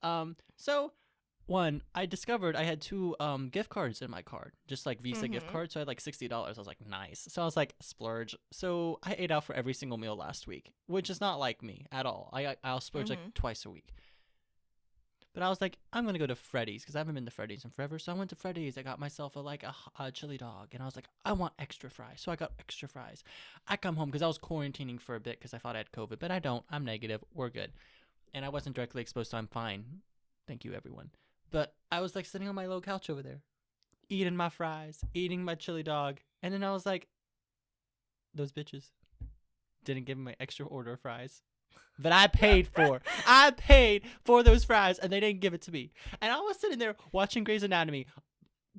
So one, I discovered I had two gift cards in my card, just like Visa gift cards. So I had like $60. I was like, nice. So I was like, splurge. So I ate out for every single meal last week, which is not like me at all. I'll splurge like twice a week. But I was like, I'm gonna go to Freddy's because I haven't been to Freddy's in forever. So I went to Freddy's. I got myself a chili dog, and I was like, I want extra fries. So I got extra fries. I come home because I was quarantining for a bit because I thought I had COVID, but I don't. I'm negative. We're good, and I wasn't directly exposed, so I'm fine. Thank you, everyone. But I was like sitting on my little couch over there, eating my fries, eating my chili dog, and then I was like, those bitches didn't give me my extra order of fries that I paid for. I paid for those fries, and they didn't give it to me. And I was sitting there watching Grey's Anatomy.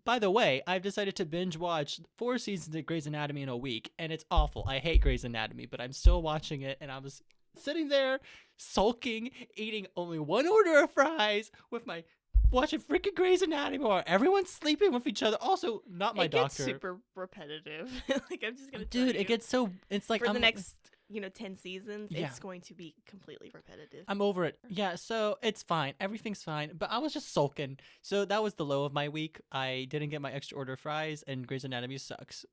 By the way, I've decided to binge watch 4 seasons of Grey's Anatomy in a week, and it's awful. I hate Grey's Anatomy, but I'm still watching it, and I was sitting there sulking, eating only one order of fries with my watching freaking Grey's Anatomy while everyone's sleeping with each other. Also, not my doctor. It gets super repetitive. Like, I'm just gonna Dude, it gets so, it's like for the next 10 seasons, yeah. It's going to be completely repetitive. I'm over it. Yeah, so it's fine. Everything's fine. But I was just sulking. So that was the low of my week. I didn't get my extra order of fries, and Grey's Anatomy sucks.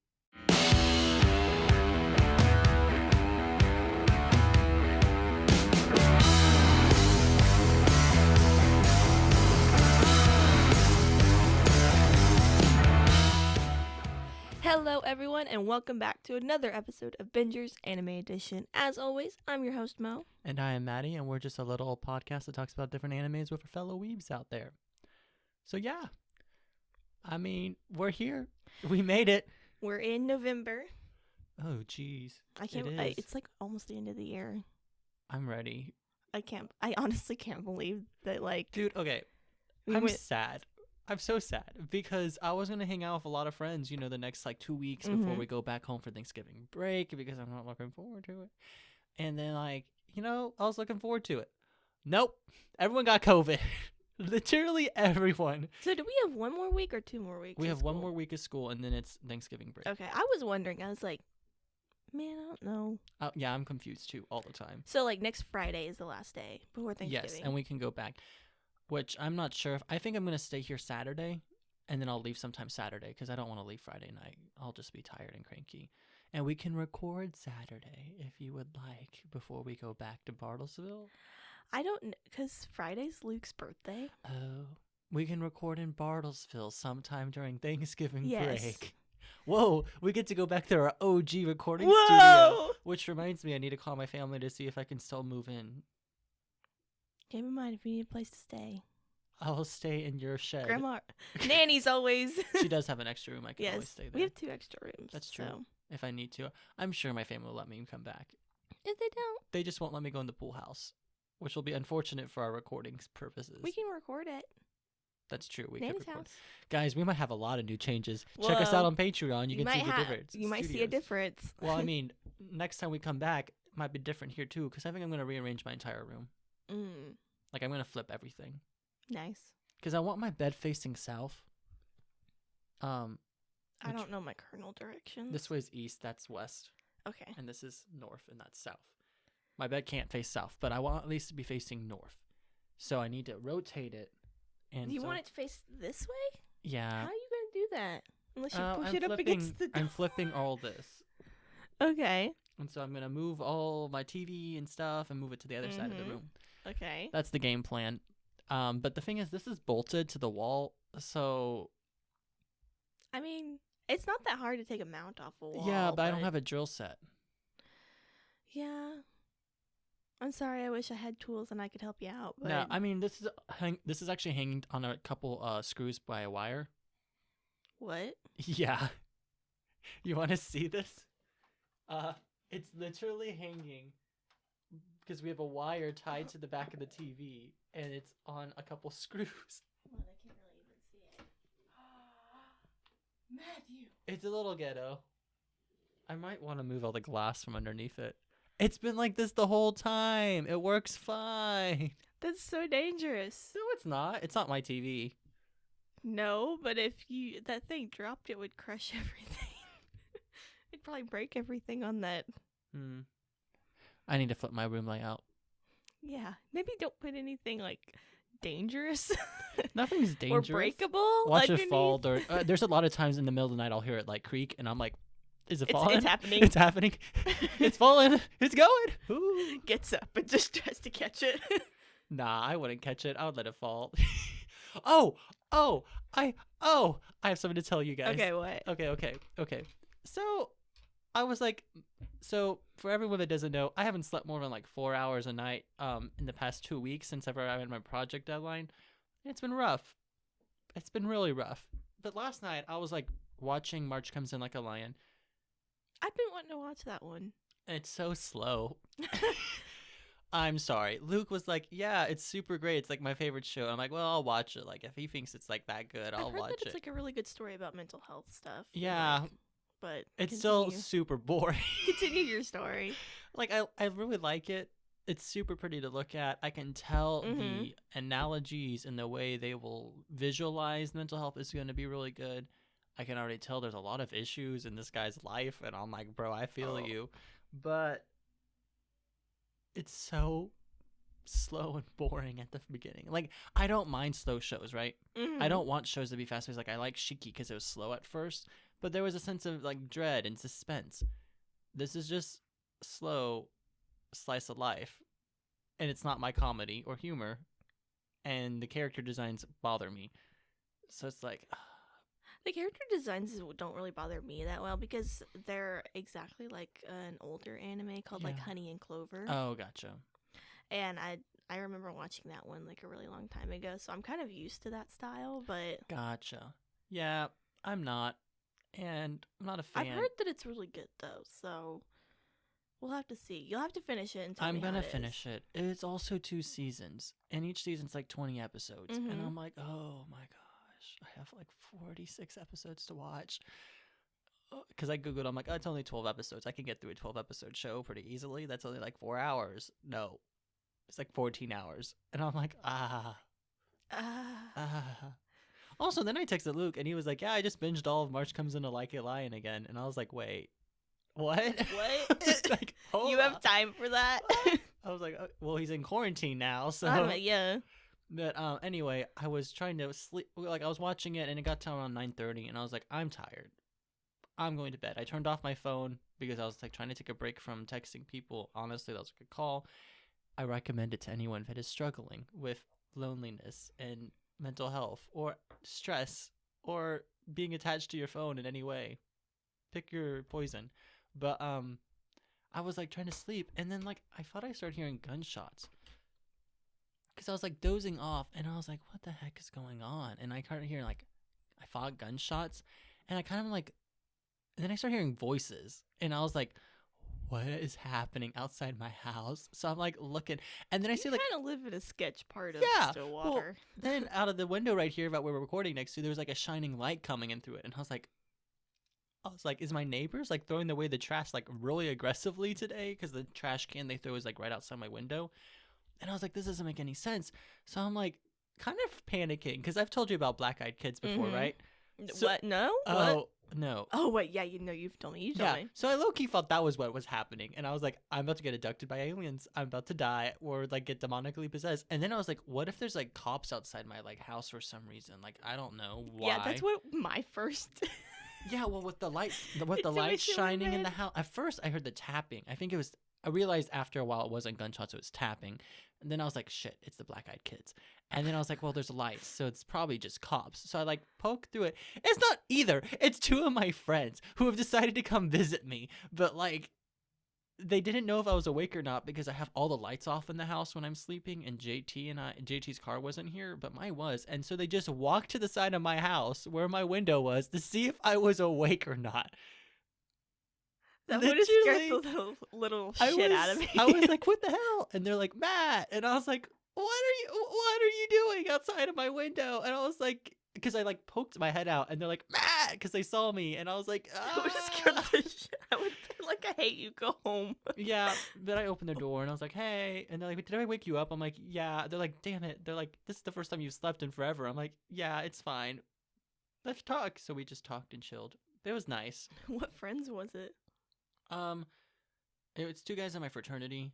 Hello, everyone, and welcome back to another episode of Bingers Anime Edition. As always, I'm your host, Mo. And I am Matty, and we're just a little podcast that talks about different animes with our fellow weebs out there. So, yeah. I mean, we're here. We made it. We're in November. Oh, jeez. It's like almost the end of the year. I'm ready. I honestly can't believe that, like... Dude, okay. Sad. I'm so sad because I was going to hang out with a lot of friends, the next 2 weeks before we go back home for Thanksgiving break because I'm not looking forward to it. And then I was looking forward to it. Nope. Everyone got COVID. Literally everyone. So do we have 1 more week or 2 more weeks? We have 1 more week of school and then it's Thanksgiving break. Okay. I was wondering. I was like, man, I don't know. Yeah, I'm confused too all the time. So next Friday is the last day before Thanksgiving. Yes, and we can go back. Which I'm not sure if... I think I'm going to stay here Saturday, and then I'll leave sometime Saturday, because I don't want to leave Friday night. I'll just be tired and cranky. And we can record Saturday, if you would like, before we go back to Bartlesville. I don't know, because Friday's Luke's birthday. Oh. We can record in Bartlesville sometime during Thanksgiving break. Whoa, we get to go back to our OG recording studio. Which reminds me, I need to call my family to see if I can still move in. Keep in mind if you need a place to stay. I'll stay in your shed. Grandma, Nanny's always. She does have an extra room. I can always stay there. We have 2 extra rooms. That's true. So. If I need to. I'm sure my family will let me come back. If they don't. They just won't let me go in the pool house, which will be unfortunate for our recording purposes. We can record it. That's true. We Nanny's could record. house. Guys, we might have a lot of new changes. Check us out on Patreon. You can see the difference. You might see a difference. Well, I mean, next time we come back, it might be different here too, because I think I'm going to rearrange my entire room. I'm going to flip everything. Nice. Because I want my bed facing south. I don't know my cardinal directions. This way is east, that's west. Okay. And this is north, and that's south. My bed can't face south, but I want at least to be facing north. So I need to rotate it. And do you want it to face this way? Yeah. How are you going to do that? Unless you push it up against the door. I'm flipping all this. Okay. And so I'm going to move all my TV and stuff and move it to the other side of the room. Okay. That's the game plan. But the thing is, this is bolted to the wall, so... I mean, it's not that hard to take a mount off a wall. Yeah, but I don't have a drill set. Yeah. I'm sorry, I wish I had tools and I could help you out. But... No, I mean, this is actually hanging on a couple screws by a wire. What? Yeah. You want to see this? It's literally hanging... because we have a wire tied to the back of the TV, and it's on a couple screws. Well, I can't really even see it. Matthew! It's a little ghetto. I might want to move all the glass from underneath it. It's been like this the whole time. It works fine. That's so dangerous. No, it's not. It's not my TV. No, but if that thing dropped, it would crush everything. It'd probably break everything on that. I need to flip my room layout. Yeah, maybe don't put anything dangerous Nothing's or dangerous. breakable. Watch it underneath. fall. There's a lot of times in the middle of the night I'll hear it like creak, and I'm like, is it falling? It's happening. It's happening. It's falling. It's going. Ooh. Gets up and just tries to catch it. Nah, I wouldn't catch it. I would let it fall. I have something to tell you guys. Okay, what? Okay. So I was like, so for everyone that doesn't know, I haven't slept more than like 4 hours a night in the past 2 weeks since ever I had my project deadline. It's been rough. It's been really rough. But last night I was like watching March Comes In Like a Lion. I've been wanting to watch that one. It's so slow. I'm sorry. Luke was like, yeah, it's super great. It's like my favorite show. I'm like, well, I'll watch it. Like if he thinks it's like that good, I'll I've heard watch that it's it. like a really good story about mental health stuff. Yeah. But It's still continue. super boring. Continue your story. Like I really like it. It's super pretty to look at. I can tell the analogies and the way they will visualize mental health is going to be really good. I can already tell there's a lot of issues in this guy's life, and I'm like, bro, I feel you. But it's so slow and boring at the beginning. Like, I don't mind slow shows, right? I don't want shows to be fast-paced. Like, I like Shiki because it was slow at first, but there was a sense of, like, dread and suspense. This is just slow slice of life, and it's not my comedy or humor, and the character designs bother me. So it's like... The character designs don't really bother me that well because they're exactly like an older anime called like Yeah. Honey and Clover. Oh, gotcha. And I remember watching that one like a really long time ago, so I'm kind of used to that style, but Gotcha. Yeah, I'm not. And I'm not a fan. I've heard that it's really good though, so we'll have to see. You'll have to finish it and tell me I'm how gonna it is. finish it. It's also 2 seasons, and each season's like 20 episodes. And Mhm. I'm like, oh my gosh, I have like 46 episodes to watch. Because I googled, I'm like, oh, it's only 12 episodes. I can get through a 12 episode show pretty easily. That's only like 4 hours. No, it's like 14 hours. And I'm like, ah. Also, then I texted Luke, and he was like, yeah, I just binged all of March Comes In Like a Lion again. And I was like, wait, what? What? Like, hold You on. have time for that? I was like, well, he's in quarantine now, so. Yeah. But anyway, I was trying to sleep. Like I was watching it, and it got to around 9:30, and I was like, I'm tired. I'm going to bed. I turned off my phone because I was like trying to take a break from texting people. Honestly, that was a good call. I recommend it to anyone that is struggling with loneliness and mental health or stress or being attached to your phone in any way. Pick your poison. But I was like trying to sleep, and then like I thought I started hearing gunshots. Because I was like dozing off, and I was like, what the heck is going on? And I started hearing like, I thought gunshots, and I kind of like, and then I started hearing voices, and I was like, what is happening outside my house? So I'm like looking, and then I see like, kind of live in a sketch part of Yeah, Stillwater. then out of the window right here that we were recording next to, there was like a shining light coming in through it, and I was like, is my neighbors like throwing away the trash like really aggressively today? Because the trash can they throw is like right outside my window. And I was like, this doesn't make any sense. So I'm like kind of panicking because I've told you about black-eyed kids before, right? So- What? No? Oh, What? no. Oh, wait. Yeah, you've told me. You told me. So I low-key thought that was what was happening. And I was like, I'm about to get abducted by aliens. I'm about to die or like get demonically possessed. And then I was like, what if there's like cops outside my like house for some reason? Like, I don't know why. Yeah, that's what my first... Yeah, well, with the light Intuition shining in the went. house. At first, I heard the tapping. I think it was. I realized after a while it wasn't gunshots; it was tapping. And then I was like, "Shit, it's the black-eyed kids." And then I was like, "Well, there's lights, so it's probably just cops." So I like poke through it. It's not either. It's 2 of my friends who have decided to come visit me, but like, they didn't know if I was awake or not because I have all the lights off in the house when I'm sleeping, and JT's car wasn't here, but mine was, and so they just walked to the side of my house where my window was to see if I was awake or not. That would have scared Literally, the little shit out of me. I was like, "What the hell?" And they're like, "Matt," and I was like, "What are you doing outside of my window?" And I was like, because I like poked my head out, and they're like, "Matt," because they saw me, and I was like, I would have scared "Ah." the shit. I would be like, I hate you. Go home. Yeah, but I opened the door and I was like, "Hey," and they're like, "Did I wake you up?" I'm like, "Yeah." They're like, "Damn it!" They're like, "This is the first time you've slept in forever." I'm like, "Yeah, it's fine. Let's talk." So we just talked and chilled. It was nice. What friends was it? It's 2 guys in my fraternity.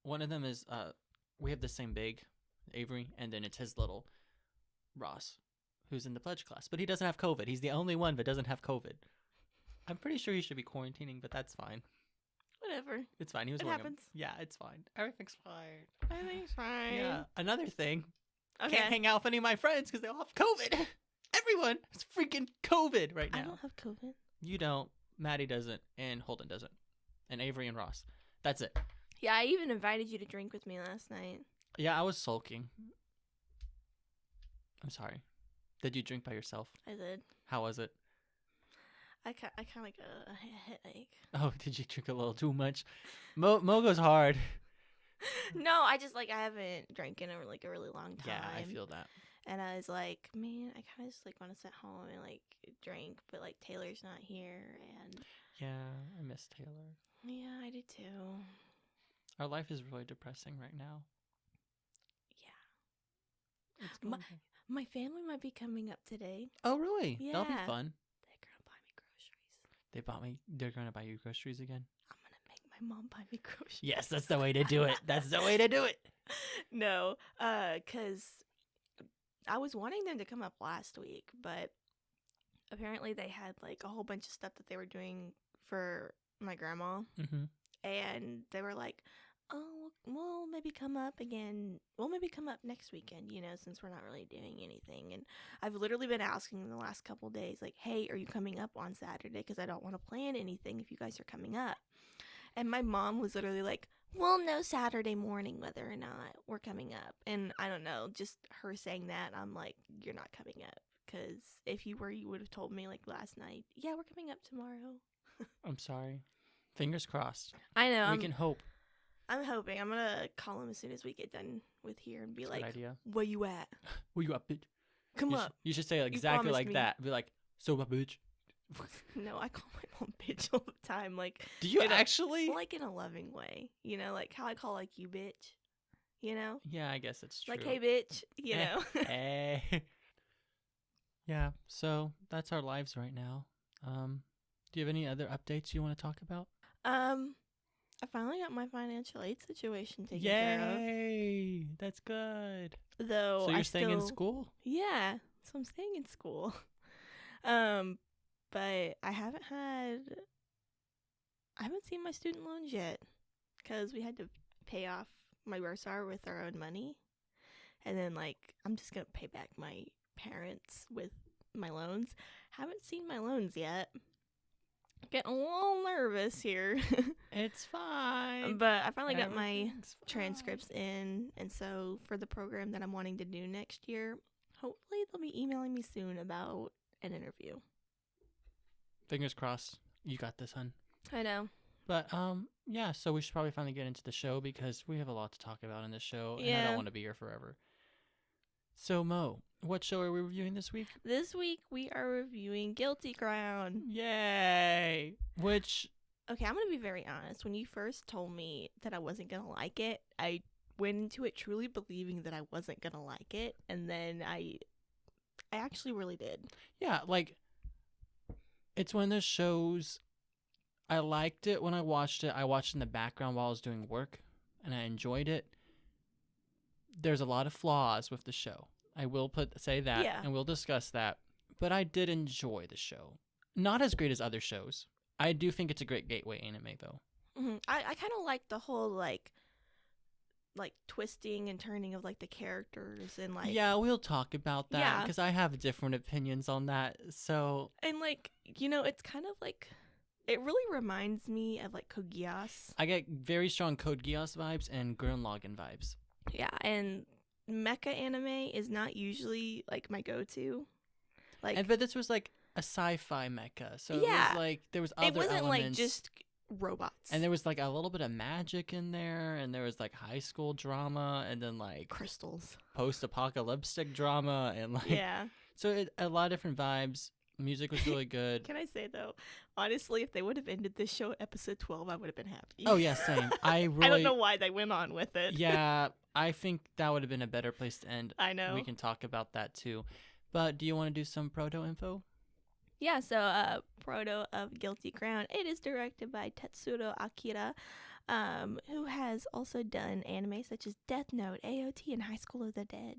One of them is we have the same big, Avery, and then it's his little Ross, who's in the pledge class. But he doesn't have COVID. He's the only one that doesn't have COVID. I'm pretty sure he should be quarantining, but that's fine. Whatever. It's fine. He was It wearing happens. them. Yeah, it's fine. Everything's fine. Everything's fine. Yeah. Another thing. Okay. Can't hang out with any of my friends because they all have COVID. Everyone has freaking COVID right now. I don't have COVID. You don't. Matty doesn't. And Holden doesn't. And Avery and Ross. That's it. Yeah, I even invited you to drink with me last night. Yeah, I was sulking. I'm sorry. Did you drink by yourself? I did. How was it? I kind of like a headache. Oh, did you drink a little too much? Mo goes hard. No, I haven't drank in a really long time. Yeah, I feel that. And I was like, man, I kind of just want to sit home and drink, but Taylor's not here, and Yeah, I miss Taylor. yeah, I do too. Our life is really depressing right now. Yeah. It's going My family might be coming up today. Oh, really? That'll be Yeah. fun. They're gonna buy me groceries. They're going to buy you groceries again? I'm gonna make my mom buy me groceries. Yes, that's the way to do it. That's the way to do it. No, 'cause I was wanting them to come up last week, but apparently they had a whole bunch of stuff that they were doing for my grandma, Mm-hmm. and they were like, oh, we'll maybe come up again. We'll maybe come up next weekend, since we're not really doing anything. And I've literally been asking them the last couple of days, hey, are you coming up on Saturday? Because I don't want to plan anything if you guys are coming up. And my mom was literally like, we'll know Saturday morning whether or not we're coming up. And I don't know, just her saying that, I'm like, you're not coming up. Because if you were, you would have told me last night, yeah, we're coming up tomorrow. I'm sorry. Fingers crossed. I know. We can hope. I'm hoping. I'm going to call him as soon as we get done with here and be That's a good idea. where you at? Where you up, bitch? Come up. You should say it exactly promised like me. that. Be like, so what, bitch? No, I call my mom bitch all the time. Do you in a- actually? in a loving way. How I call you bitch. Yeah, I guess it's true. Hey bitch. You Eh. know. Eh. Yeah, so that's our lives right now. Do you have any other updates you want to talk about? I finally got my financial aid situation taken care of. Yay! That's good. Though So you're I staying in still- school? Yeah, so I'm staying in school. But I haven't seen my student loans yet because we had to pay off my bursar with our own money, and then I'm just gonna pay back my parents with my loans. Haven't seen my loans yet. Getting a little nervous here. It's fine. But I finally got my Everything's fine. transcripts in, and so for the program that I'm wanting to do next year, hopefully they'll be emailing me soon about an interview. Fingers crossed. You got this, hun. I know. But yeah, so we should probably finally get into the show because we have a lot to talk about in this show, and I Yeah. don't want to be here forever. So Mo, what show are we reviewing this week? This week we are reviewing Guilty Crown. Yay! Which Okay, I'm gonna be very honest. When you first told me that I wasn't gonna like it, I went into it truly believing that I wasn't gonna like it, and then I actually really did. yeah, it's one of those shows. I liked it when I watched it. I watched it in the background while I was doing work, and I enjoyed it. There's a lot of flaws with the show. I will say that, Yeah. and we'll discuss that. But I did enjoy the show. Not as great as other shows. I do think it's a great gateway anime, though. I kind of like the whole twisting and turning of the characters and Yeah, we'll talk about that Yeah. because I have different opinions on that. So and it's kind of it really reminds me of Code Geass. I get very strong Code Geass vibes and Gurren Lagann vibes. Yeah, and mecha anime is not usually my go-to. But this was a sci-fi mecha, so Yeah. it was there was other It wasn't elements. just robots And there was a little bit of magic in there, and there was high school drama, and then crystals. post-apocalyptic drama, and Yeah. so a lot of different vibes. Music was really good. Can I say though, honestly, if they would have ended this show at episode 12, I would have been happy. Oh yeah, same. I really I don't know why they went on with it. yeah, I think that would have been a better place to end. I know. We can talk about that too. But do you want to do some proto info? Yeah, so Proto of Guilty Crown. It is directed by Tetsuro Akira. who has also done anime such as Death Note, AOT, and High School of the Dead.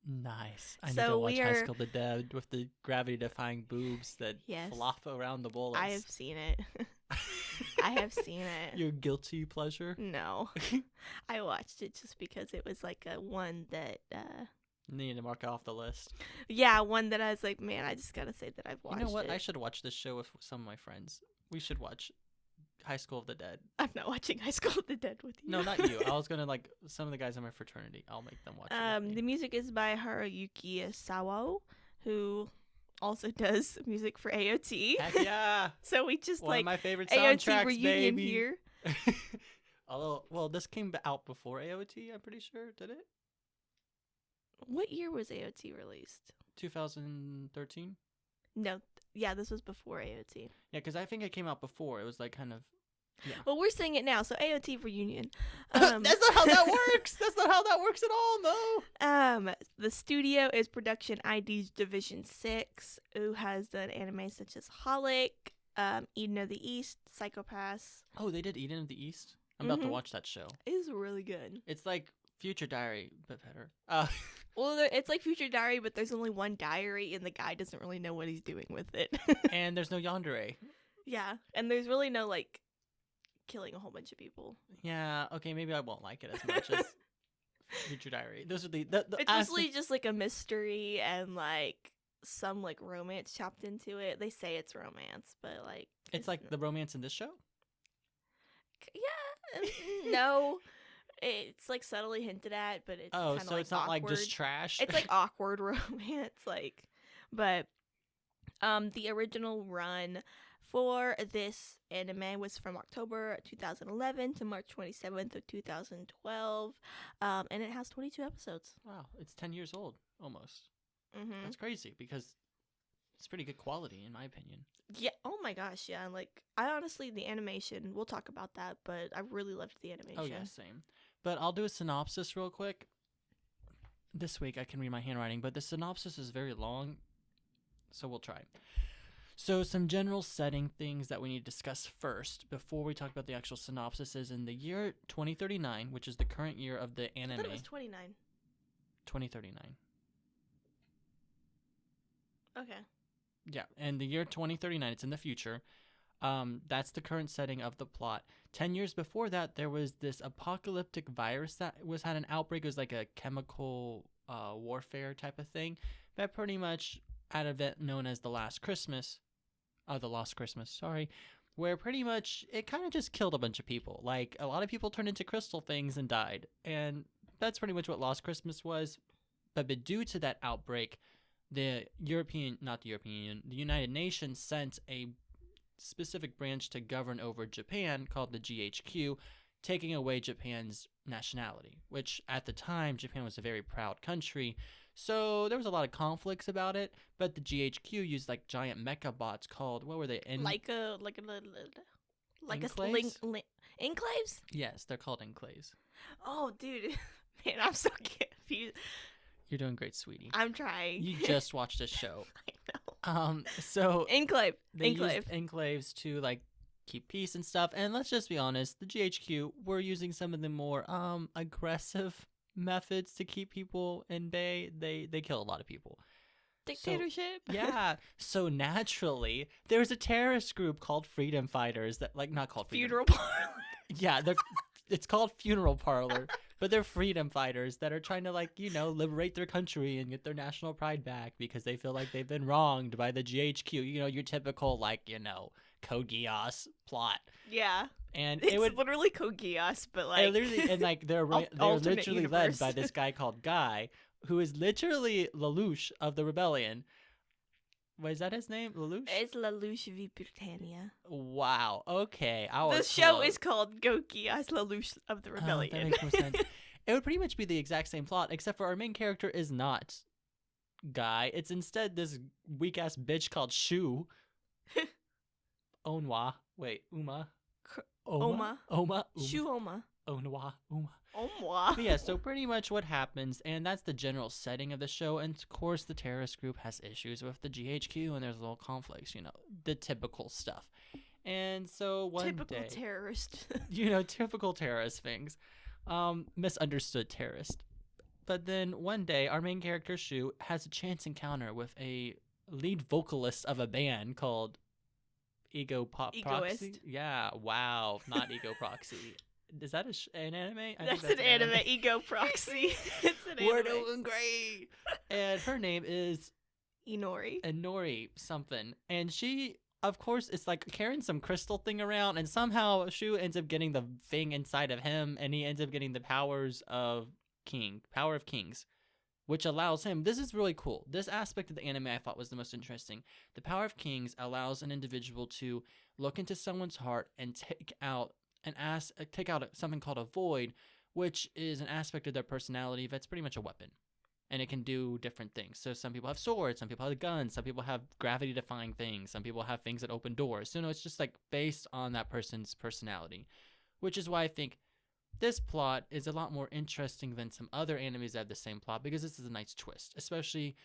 Nice. I need So to watch we High are- School of the Dead with the gravity-defying boobs that Yes. flop around the bullets. I have seen it. I have seen it. Your guilty pleasure? No. I watched it just because it was like a one that, Need to mark it off the list. yeah, one that I was like, man, I just gotta say that I've watched You know what? it. I should watch this show with some of my friends. We should watch High School of the Dead. I'm not watching High School of the Dead with you. No, not you. I was gonna like some of the guys in my fraternity. I'll make them watch it. with The me. music is by Haruyuki Sawao, who also does music for AOT. Heck yeah! So we just One like of my favorite AOT soundtracks, reunion baby. here. Although, well, this came out before AOT. I'm pretty sure. Did it? What year was AOT released? 2013. No, yeah, this was before AOT. Yeah, because I think it came out before. It was like kind of. Yeah. Well, we're saying it now, so AOT reunion. That's not how that works. That's not how that works at all. No. The studio is Production ID's Division 6, who has done anime such as Holic, Eden of the East, Psychopaths. Oh, they did Eden of the East. I'm about to Mhm. watch that show. It is really good. It's like Future Diary, but better. Well, it's like Future Diary, but there's only one diary, and the guy doesn't really know what he's doing with it. And there's no yandere. Yeah, and there's really no, like, killing a whole bunch of people. Yeah. Okay. Maybe I won't like it as much as Future Diary. Those are the It's mostly just, like, a mystery and, like, some, like, romance chopped into it. They say it's romance, but, like... It's like the romance in this show. Yeah, no. It's, like, subtly hinted at, but it's Oh, kind of, so like, it's not awkward. like just trash. It's, like, awkward romance, like... But, the original run for this anime was from October 2011 to March 27th of 2012, and it has 22 episodes. Wow, it's 10 years old almost. Mm-hmm. That's crazy because it's pretty good quality in my opinion. Yeah. Oh my gosh. Yeah. Like, I honestly, the animation. We'll talk about that, but I really loved the animation. Oh yeah, same. But I'll do a synopsis real quick. This week I can read my handwriting, but the synopsis is very long, so we'll try. So some general setting things that we need to discuss first before we talk about the actual synopsis is in the year 2039, which is the current year of the I anime. thought it was 29. 2039. Okay. Yeah, and the year 2039, it's in the future. That's the current setting of the plot. 10 years before that, there was this apocalyptic virus that had an outbreak. It was like a chemical warfare type of thing that pretty much had an event known as the Lost Christmas, sorry, where pretty much it kind of just killed a bunch of people. Like, a lot of people turned into crystal things and died. And that's pretty much what Lost Christmas was. But due to that outbreak, the United Nations sent a specific branch to govern over Japan called the GHQ, taking away Japan's nationality, which at the time, Japan was a very proud country. So there was a lot of conflicts about it, but the GHQ used like giant mecha bots called, what were they? Enclaves? Yes, they're called enclaves. Oh, dude. Man, I'm so confused. You're doing great, sweetie. I'm trying. You just watched a show. I know. So Enclave. they used enclaves to like keep peace and stuff. And let's just be honest, the GHQ were using some of the more aggressive methods to keep people in bay. They kill a lot of people. Dictatorship. So, yeah. So naturally, there's a terrorist group called Freedom Fighters that not called Freedom. Funeral parlor. Yeah, it's called Funeral Parlor, but they're freedom fighters that are trying to liberate their country and get their national pride back because they feel like they've been wronged by the GHQ. Your typical Code Geass plot. Yeah. And It's it would literally Code Geass, but like they're alternate literally led universe. by this guy called Guy, who is literally Lelouch of the rebellion. Wait, is that his name? Lelouch? It's Lelouch v Britannia. Wow. Okay. The show is called Code Geass Lelouch of the Rebellion. That makes more sense. It would pretty much be the exact same plot, except for our main character is not Guy. It's instead this weak ass bitch called Shu. Onwa. Wait, Uma. Oma. Oma. Shu Oma. Onwa. Uma. Omwa. But yeah, so pretty much what happens, and that's the general setting of the show. And of course, the terrorist group has issues with the GHQ, and there's little conflicts, the typical stuff. And so one Typical day, terrorist. typical terrorist things, misunderstood terrorist. But then one day, our main character Shu has a chance encounter with a lead vocalist of a band called Ego Pop Proxy. Egoist. Yeah, wow, not Ego Proxy. Is that an anime? I think That's an anime. Ego Proxy. It's an We're anime. doing great. And her name is Inori something. And she, of course, is like carrying some crystal thing around, and somehow Shu ends up getting the thing inside of him, and he ends up getting the power of kings, which allows him, this is really cool. This aspect of the anime I thought was the most interesting. The power of kings allows an individual to look into someone's heart and take out something called a void, which is an aspect of their personality that's pretty much a weapon. And it can do different things. So some people have swords, some people have guns, some people have gravity-defying things, some people have things that open doors. So it's just like based on that person's personality, which is why I think this plot is a lot more interesting than some other animes that have the same plot, because this is a nice twist, especially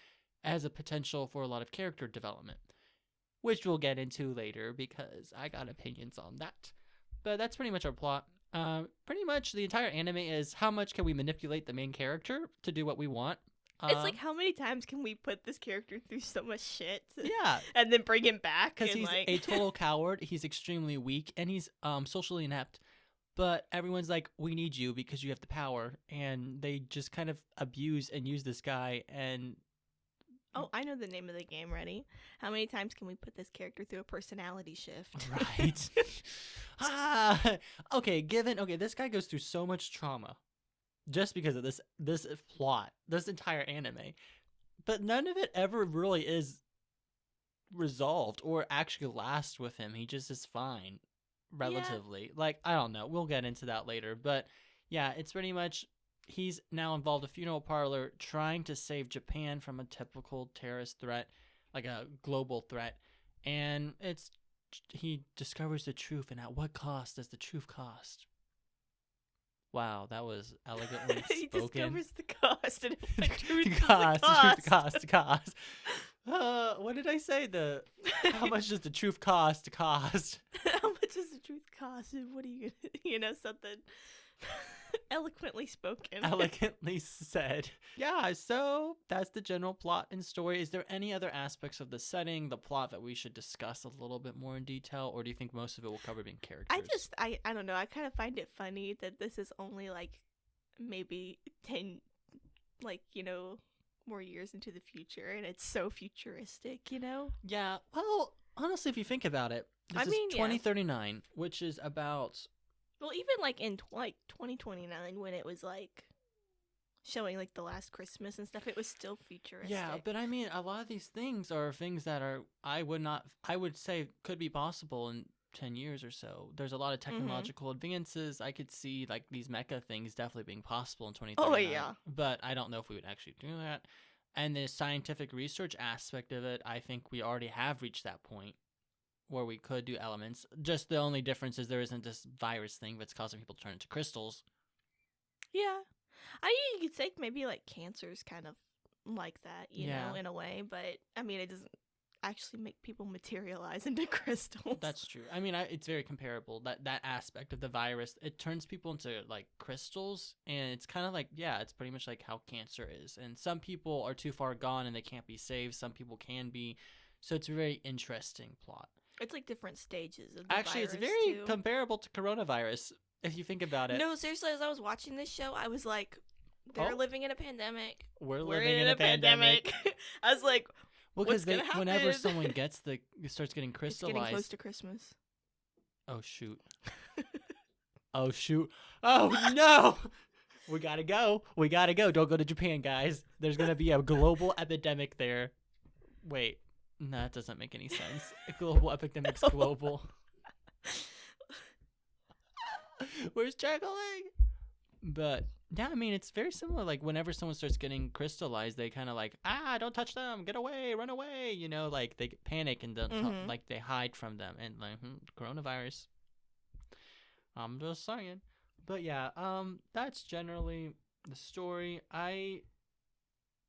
as a potential for a lot of character development, which we'll get into later because I got opinions on that. But that's pretty much our plot. Pretty much the entire anime is how much can we manipulate the main character to do what we want. It's like, how many times can we put this character through so much shit? Yeah. And then bring him back? Because he's a total coward. He's extremely weak, and he's socially inept. But everyone's like, we need you because you have the power. And they just kind of abuse and use this guy. And oh, I know the name of the game. Ready? How many times can we put this character through a personality shift? Right. Okay, this guy goes through so much trauma just because of this plot, this entire anime. But none of it ever really is resolved or actually lasts with him. He just is fine. Relatively. Yeah. Like, I don't know. We'll get into that later. But yeah, it's pretty much he's now involved a funeral parlor trying to save Japan from a typical terrorist threat, like a global threat. And he discovers the truth, and at what cost does the truth cost? Wow, that was elegantly He spoken. Discovers the cost, and the truth cost. What did I say? How much does the truth cost? How much does the truth cost? And what are you gonna, something eloquently spoken. Elegantly said. Yeah, so that's the general plot and story. Is there any other aspects of the setting, the plot, that we should discuss a little bit more in detail, or do you think most of it will cover being characters? I don't know. I kind of find it funny that this is only like maybe 10, more years into the future, and it's so futuristic, Yeah, well, honestly, if you think about it, this is 2039, which is about... Well, even in 2029, when it was showing the last Christmas and stuff, it was still futuristic. Yeah, but I mean, a lot of these things are things that I would say could be possible in 10 years or so. There's a lot of technological advances. I could see these mecha things definitely being possible in 2039. Oh yeah. But I don't know if we would actually do that. And the scientific research aspect of it, I think we already have reached that point where we could do elements. Just the only difference is there isn't this virus thing that's causing people to turn into crystals. Yeah. You could say maybe cancer's kind of like that, you know, in a way. But, I mean, it doesn't actually make people materialize into crystals. That's true. I mean, it's very comparable. That aspect of the virus, it turns people into, crystals. And it's kind of it's pretty much like how cancer is. And some people are too far gone and they can't be saved. Some people can be. So it's a very interesting plot. It's different stages of the Actually, virus, it's very comparable to coronavirus, if you think about it. No, seriously, as I was watching this show, I was like, they're living in a pandemic. We're living in a pandemic. I was like, what's gonna happen? Whenever someone starts getting crystallized. It's getting close to Christmas. Oh, shoot. Oh, shoot. Oh, no! We gotta go. Don't go to Japan, guys. There's gonna be a global epidemic there. Wait. No, that doesn't make any sense. A global epidemic's global. Where's chuckling? But yeah, I mean, it's very similar. Whenever someone starts getting crystallized, they kind of don't touch them, get away, run away. They panic and don't they hide from them, and coronavirus. I'm just saying. But yeah, that's generally the story.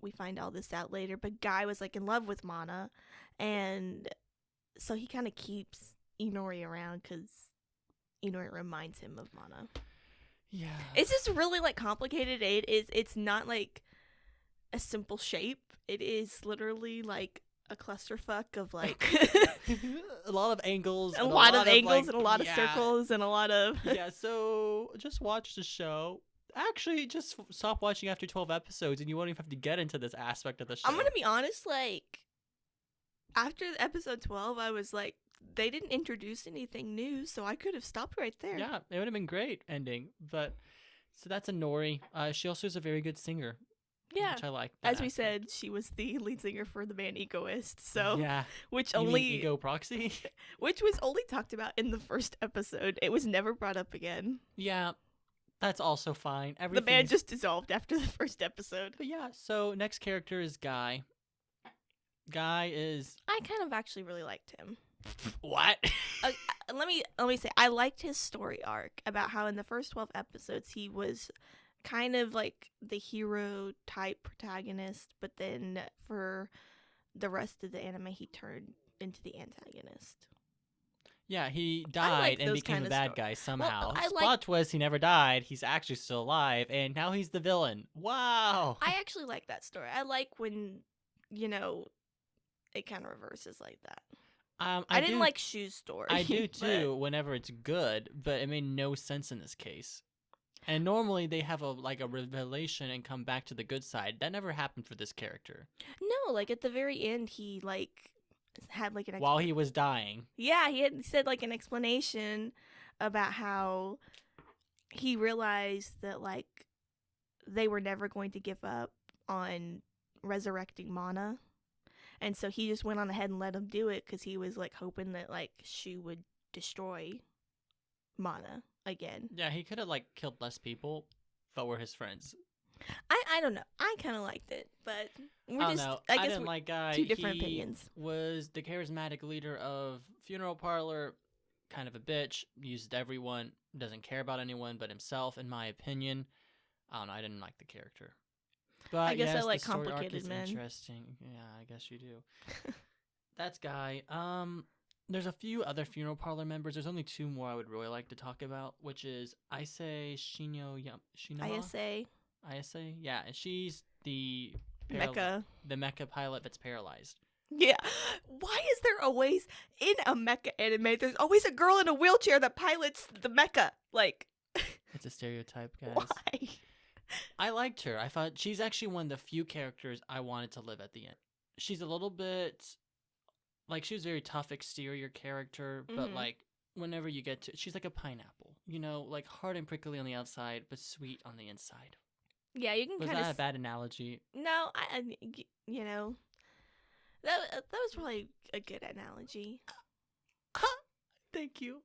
we find all this out later, but Guy was like in love with Mana, and so he kind of keeps Inori around because Inori reminds him of Mana. Yeah. It's just really like complicated. It's not like a simple shape. It is literally like a clusterfuck of like a lot of angles. a lot of angles like, and a lot of circles and a lot of yeah, so just watch the show. Actually, just stop watching after 12 episodes and you won't even have to get into this aspect of the show. I'm gonna be honest, like after episode 12 I was like, they didn't introduce anything new, so I could have stopped right there. Yeah, it would have been great ending. But so that's Inori. She also is a very good singer. Yeah, which I like. As we said, she was the lead singer for the band Egoist. So yeah, which you only mean Ego Proxy, which was only talked about in the first episode. It was never brought up again. Yeah, that's also fine. The band just dissolved after the first episode. But yeah, so next character is Guy. Guy is. I kind of actually really liked him. What? Let me say, I liked his story arc about how in the first 12 episodes he was kind of like the hero type protagonist, but then for the rest of the anime he turned into the antagonist. Yeah, he died and became a bad guy somehow. Well, Plot twist, he never died. He's actually still alive, and now he's the villain. Wow. I actually like that story. I like when, it kind of reverses like that. I didn't like Shu's story. I do too, whenever it's good, but it made no sense in this case. And normally they have a revelation and come back to the good side. That never happened for this character. No, like at the very end, he had like an while he was dying. Yeah, he had said like an explanation about how he realized that like they were never going to give up on resurrecting Mana. And so he just went on ahead and let him do it because he was like hoping that like Shu would destroy Mana again. Yeah, he could have like killed less people, but were his friends. I don't know. I kind of liked it, but I guess didn't like Guy. Two different opinions. Was the charismatic leader of Funeral Parlor, kind of a bitch, used everyone, doesn't care about anyone but himself, in my opinion. I don't know. I didn't like the character. But I guess yes, I like the story complicated arc is men. Interesting. Yeah, I guess you do. That's Guy. There's a few other Funeral Parlor members. There's only two more I would really like to talk about, which is Issei Shinama. Issei, yeah, and she's the mecha pilot that's paralyzed. Yeah. Why is there always in a mecha anime? There's always a girl in a wheelchair that pilots the mecha. Like, it's a stereotype, guys. Why? I liked her. I thought she's actually one of the few characters I wanted to live at the end. She's a little bit like she was a very tough exterior character, but like whenever you get to, she's like a pineapple, like hard and prickly on the outside, but sweet on the inside. Yeah, you can kind of. Was that a bad analogy? No, that was probably a good analogy. Thank you.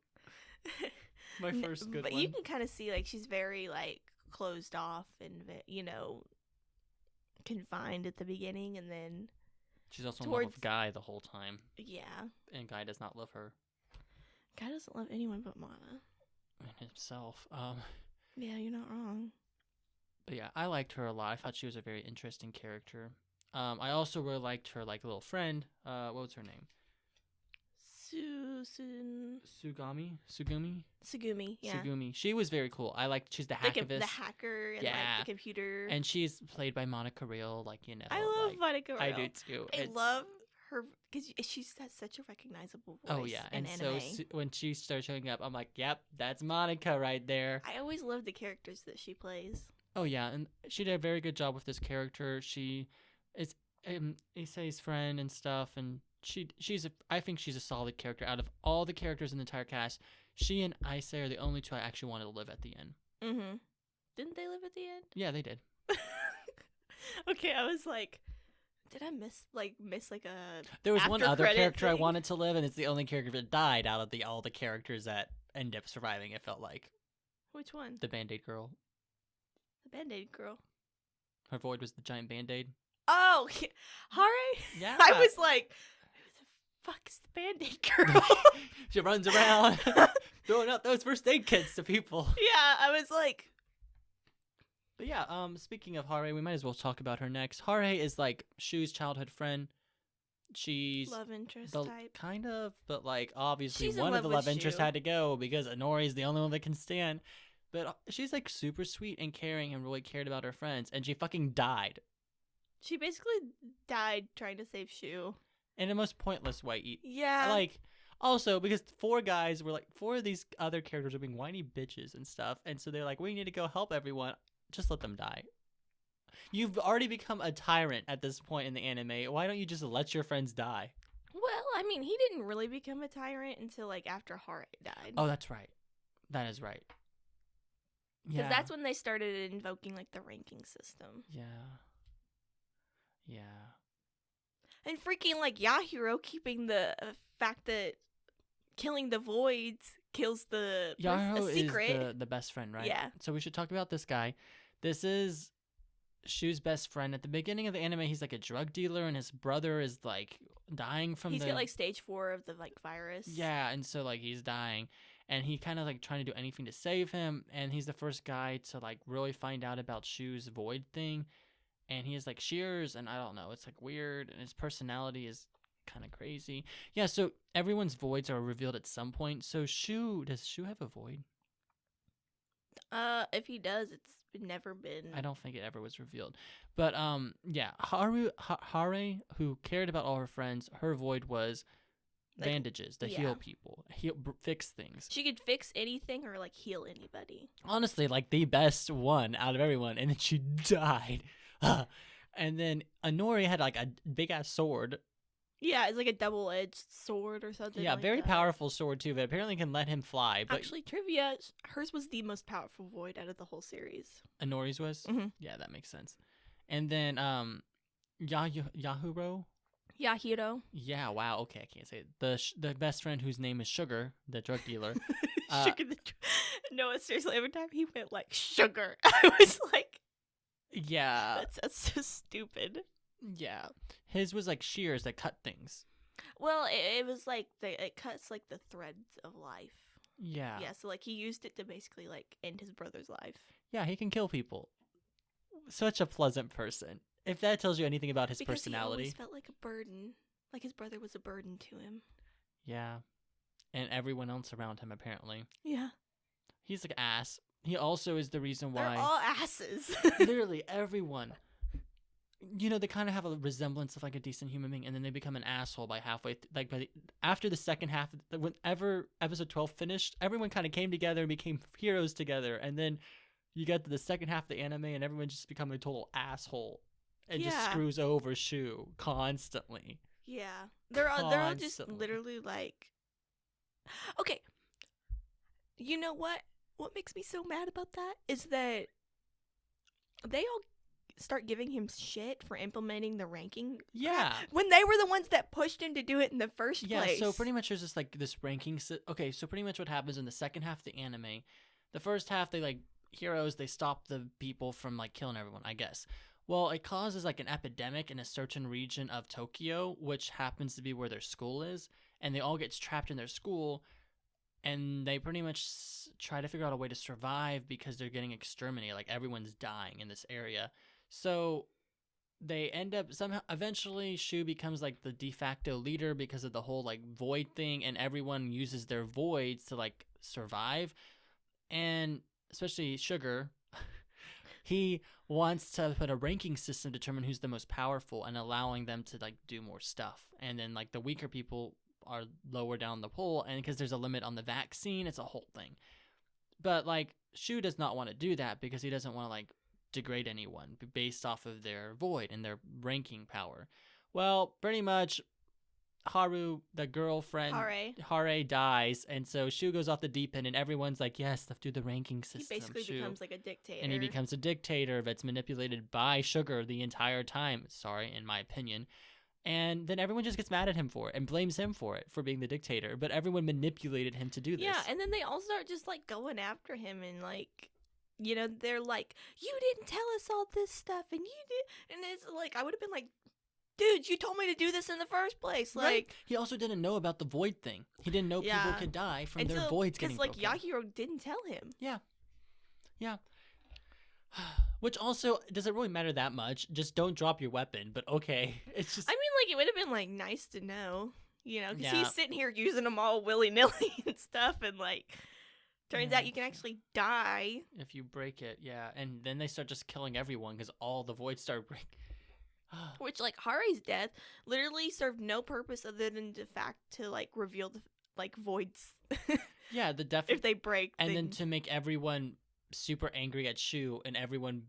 My first good but one. You can kind of see like she's very like closed off and confined at the beginning, and then she's also in love with Guy the whole time. Yeah. And Guy does not love her. Guy doesn't love anyone but Mana. And himself. Yeah, you're not wrong. But yeah, I liked her a lot. I thought she was a very interesting character. I also really liked her little friend. What was her name? Sugumi. Yeah. Sugumi. She was very cool. I liked. She's the hacktivist. The hacker and the computer. And she's played by Monica Real. I love Monica Real. I do too. I love her because she has such a recognizable voice. Oh yeah, and anime. So when she started showing up, I'm like, yep, that's Monica right there. I always love the characters that she plays. Oh yeah, and she did a very good job with this character. She is Issei's friend and stuff, and I think she's a solid character. Out of all the characters in the entire cast, she and Issei are the only two I actually wanted to live at the end. Mm-hmm. Didn't they live at the end? Yeah, they did. Okay, I was like, did I miss a? There was one other character I wanted to live, and it's the only character that died out of all the characters that ended up surviving. It felt like. Which one? The Band-Aid girl. The Band-Aid girl. Her void was the giant Band-Aid. Oh, Hare? Yeah. I was like, who the fuck is the Band-Aid girl? She runs around throwing out those first aid kits to people. Yeah, I was like, But yeah, speaking of Hare, we might as well talk about her next. Hare is like Shu's childhood friend. She's Love interest the type. kind of, but like obviously She's in one of love the with love interests Shu. had to go because Honori's the only one that can stand. But she's like super sweet and caring and really cared about her friends, and she fucking died She basically died trying to save Shu. in the most pointless way. Yeah. Like, also because four of these other characters were being whiny bitches and stuff, and so they're like, we need to go help everyone. Just let them die. You've already become a tyrant at this point in the anime. Why don't you just let your friends die? Well, I mean, he didn't really become a tyrant until like after Hare died. Oh, that's right. That is right. Because that's when they started invoking like the ranking system. Yeah. And freaking like Yahiro keeping the fact that killing the voids kills the Yahiro a secret. is the best friend, right? Yeah. So we should talk about this guy. This is Shu's best friend. At the beginning of the anime, he's like a drug dealer, and his brother is like dying from He's got like stage 4 of the like virus. Yeah, and so like he's dying, and he kind of like trying to do anything to save him, and he's the first guy to like really find out about Shu's void thing, and he has like shears, and I don't know, it's like weird, and his personality is kind of crazy. Yeah, so everyone's voids are revealed at some point. So does Shu have a void? If he does, it's never been. I don't think it ever was revealed. But yeah, Hare, who cared about all her friends, her void was Like, bandages to heal people, fix things. She could fix anything or like heal anybody. Honestly, like the best one out of everyone, and then she died. And then Honori had like a big ass sword. Yeah, it's like a double-edged sword or something. Yeah, like very that. powerful sword too, but apparently can let him fly. But Actually, trivia: hers was the most powerful void out of the whole series. Honori's was. Mhm. Yeah, that makes sense. And then Yahuro. Yahiro. Yeah, wow. Okay, I can't say it. The best friend whose name is Sugar, the drug dealer. Sugar no, seriously, every time he went like sugar, I was like, Yeah. that's so stupid. Yeah. His was like shears that cut things. Well, it was like it cuts like the threads of life. Yeah. Yeah, so like he used it to basically like end his brother's life. Yeah, he can kill people. Such a pleasant person. If that tells you anything about his Because personality. he always felt like a burden. Like his brother was a burden to him. Yeah. And everyone else around him, apparently. Yeah. He's like ass. He also is the reason why. They're all asses. Literally everyone. You know, they kind of have a resemblance of like a decent human being, and then they become an asshole by halfway. After the second half, whenever episode 12 finished, everyone kind of came together and became heroes together. And then you get to the second half of the anime, and everyone just become a total asshole and just screws over Shu constantly. Yeah, they're all just Constantly. literally like. Okay, you know what? What makes me so mad about that is that they all start giving him shit for implementing the ranking. Yeah. When they were the ones that pushed him to do it in the first place. So pretty much there's just like this ranking. Okay, so pretty much what happens in the second half of the anime, the first half they like heroes, they stop the people from like killing everyone, I guess. Well, it causes like an epidemic in a certain region of Tokyo, which happens to be where their school is, and they all get trapped in their school, and they pretty much try to figure out a way to survive because they're getting exterminated. Like everyone's dying in this area. So they end up somehow eventually Shu becomes like the de facto leader because of the whole like void thing, and everyone uses their voids to like survive. And especially Sugar, he wants to put a ranking system to determine who's the most powerful and allowing them to like do more stuff. And then like the weaker people are lower down the pole, and because there's a limit on the vaccine, it's a whole thing. But like Shu does not want to do that because he doesn't want to like degrade anyone based off of their void and their ranking power. Well, pretty much Haru, the girlfriend, Hare dies, and so Shu goes off the deep end, and everyone's like, yes, let's do the ranking system. He basically becomes like a dictator. And he becomes a dictator that's manipulated by Sugar the entire time. Sorry, in my opinion. And then everyone just gets mad at him for it and blames him for it, for being the dictator. But everyone manipulated him to do this. Yeah, and then they all start just like going after him and like, you know, they're like, you didn't tell us all this stuff, and you did, and it's like, I would have been like, dude, you told me to do this in the first place. Like, right. He also didn't know about the void thing. He didn't know people could die from their voids getting broken. Because like Yahiro didn't tell him. Yeah. Which also doesn't really matter that much. Just don't drop your weapon. But okay, it's just I mean, like, it would have been, like, nice to know, you know, because yeah. he's sitting here using them all willy-nilly and stuff, and, like, turns Yeah, out you can actually die. if you break it, yeah. And then they start just killing everyone because all the voids start breaking. Which, like, Haru's death literally served no purpose other than the fact to, like, reveal the, like, voids. Yeah, the If they break, and then to make everyone super angry at Shu and everyone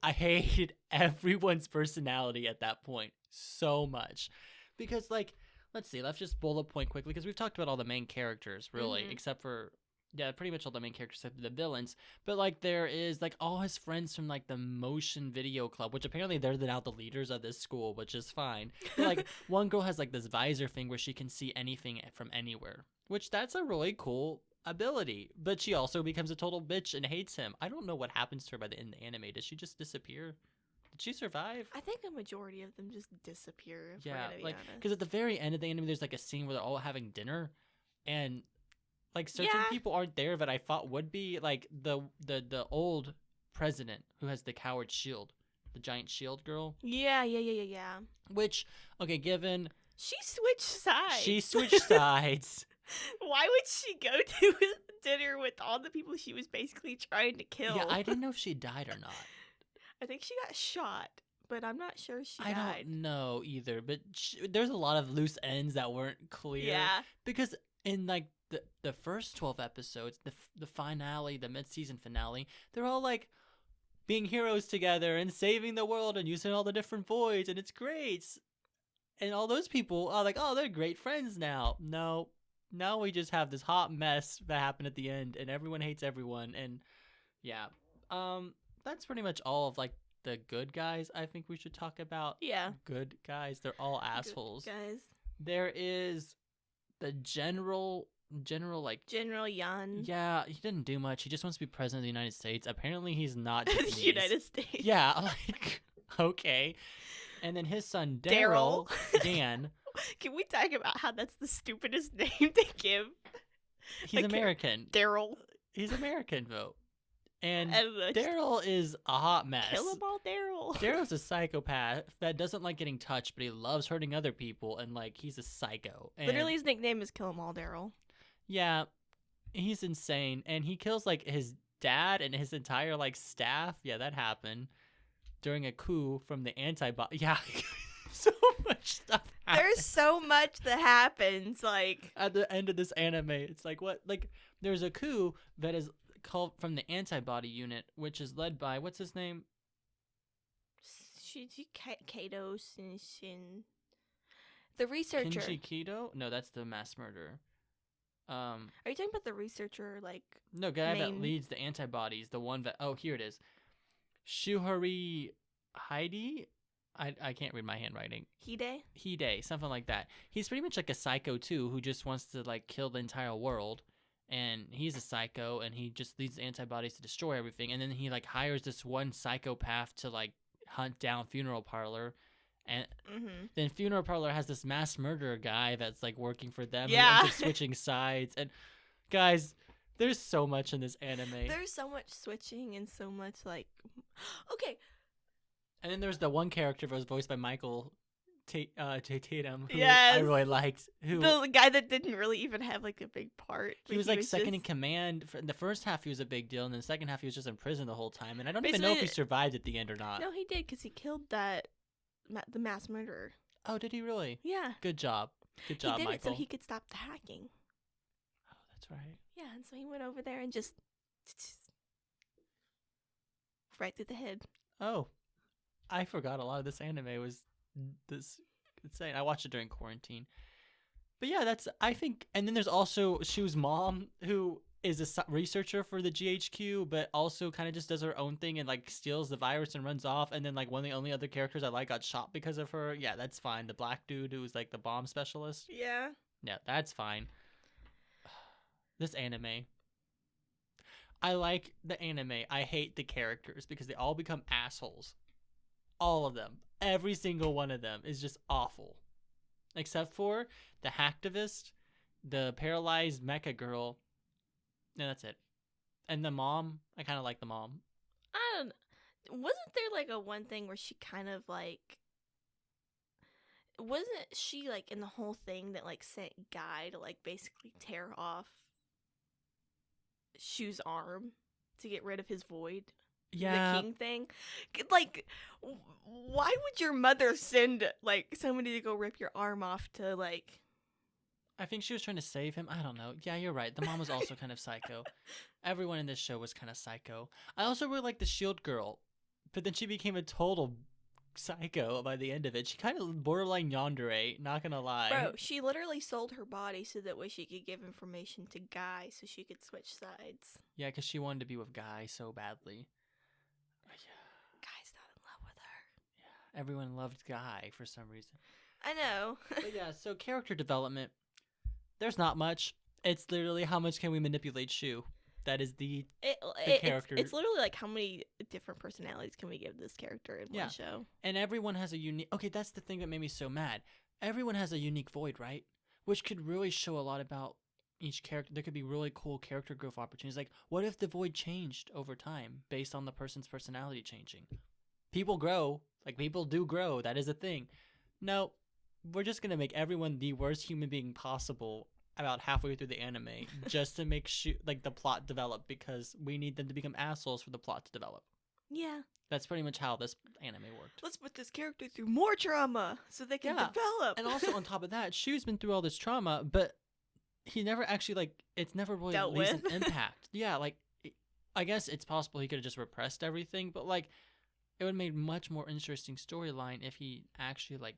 I hated everyone's personality at that point so much. Because like, let's see, let's just bullet point quickly because we've talked about all the main characters really, except for yeah, pretty much all the main characters except the villains. But like there is like all his friends from like the motion video club, which apparently they're now the leaders of this school, which is fine. But, like one girl has like this visor thing where she can see anything from anywhere, which that's a really cool ability. But she also becomes a total bitch and hates him. I don't know what happens to her by the end of the anime. Does she just disappear? Did she survive? I think a majority of them just disappear. If Yeah, we're gonna like be honest. because at the very end of the anime, there's like a scene where they're all having dinner, and like certain Yeah. people aren't there that I thought would be, like the old president who has the coward shield, the giant shield girl. Yeah. Which okay, given She switched sides. she switched sides. Why would she go to dinner with all the people she was basically trying to kill? Yeah, I didn't know if she died or not. I think she got shot, but I'm not sure she I died. don't know either, but there's a lot of loose ends that weren't clear. Yeah. Because in like the first 12 episodes, the finale, the mid-season finale, they're all like being heroes together and saving the world and using all the different voids, and it's great. And all those people are like, oh, they're great friends now. No, now we just have this hot mess that happened at the end, and everyone hates everyone. And yeah, that's pretty much all of like the good guys. I think we should talk about. Yeah. Good guys. They're all assholes. Good guys. There is the general like General Yan. yeah, he didn't do much. He just wants to be president of the United States. Apparently he's not The Japanese. United States. Yeah, like okay. And then his son Daryl. Dan, Can we talk about how that's the stupidest name to give? he's Like, American. Daryl. He's American though. And And Daryl is a hot mess. kill 'em all, Daryl. Daryl's a psychopath that doesn't like getting touched, but he loves hurting other people, and like he's a psycho. And Literally, his nickname is Kill 'em all, Daryl. yeah, he's insane, and he kills like his dad and his entire like staff. Yeah, that happened during a coup from the antibody. Yeah, so much stuff happened. There's so much that happens. Like, At the end of this anime, it's like what? Like there's a coup that is called from the antibody unit, which is led by what's his name? Kato Shin. The researcher. Kenji Kido? No, that's the mass murderer. Are you talking about the researcher? Like, No, guy that main- leads the antibodies, the one that here it is. Shuhari Heidi? I can't read my handwriting. Hide, something like that. He's pretty much like a psycho too, who just wants to like kill the entire world. And he's a psycho, and he just leads the antibodies to destroy everything. And then he like hires this one psychopath to like hunt down Funeral Parlor. And then Funeral Parlor has this mass murderer guy that's like working for them. Yeah. Who ends up switching sides. And guys, there's so much in this anime. There's so much switching and so much like. Okay. And then there's the one character that was voiced by Michael Tatum, who I Yes. really liked. Who The guy that didn't really even have like a big part. he was like second in just- command. In the first half, he was a big deal, and in the second half, he was just in prison the whole time. And I don't even know if he Basically- survived at the end or not. No, he did because he killed the mass murderer. Oh, did he really? Yeah. Good job. Good job, he did Michael. it so he could stop the hacking. Oh, that's right. Yeah, and so he went over there and just right through the head. Oh, I forgot a lot of this anime was this insane. I watched it during quarantine. But yeah, that's, I think, and then there's also Shu's mom, who is a researcher for the GHQ, but also kind of just does her own thing and like steals the virus and runs off. And then like one of the only other characters I like got shot because of her. Yeah, that's fine. The black dude who was like the bomb specialist. Yeah. Yeah, that's fine. This anime. I like the anime. I hate the characters because they all become assholes. All of them. Every single one of them is just awful. Except for the hacktivist, the paralyzed mecha girl. And that's it. And the mom, I kind of like the mom. Wasn't there like a one thing where she kind of like wasn't she like in the whole thing that like sent Guy to like basically tear off Shu's arm to get rid of his void? Yeah, The king thing? Like, why would your mother send like somebody to go rip your arm off to like? I think she was trying to save him. I don't know. Yeah, you're right. The mom was also kind of psycho. Everyone in this show was kind of psycho. I also really like the Shield girl, but then she became a total psycho by the end of it. She kind of borderline yandere, not gonna lie. Bro, she literally sold her body so that way she could give information to Guy so she could switch sides. Yeah, because she wanted to be with Guy so badly. Yeah, Guy's not in love with her. yeah. Everyone loved Guy for some reason. I know. But yeah, so character development, there's not much. It's literally how much can we manipulate Shu. That is the character. It's literally like how many different personalities can we give this character in Yeah. one show? And everyone has a unique... Okay, that's the thing that made me so mad. Everyone has a unique void, right? Which could really show a lot about each character. There could be really cool character growth opportunities. Like, what if the void changed over time based on the person's personality changing? People grow. Like, people do grow. That is a thing. No, we're just going to make everyone the worst human being possible about halfway through the anime just to make like the plot develop, because we need them to become assholes for the plot to develop. Yeah. That's pretty much how this anime worked. Let's put this character through more trauma so they can Yeah. develop. And also on top of that, Shu's been through all this trauma, but he never actually, like, it's never really Dealt leaves with. an impact. Yeah, like, I guess it's possible he could have just repressed everything, but like, it would have made much more interesting storyline if he actually like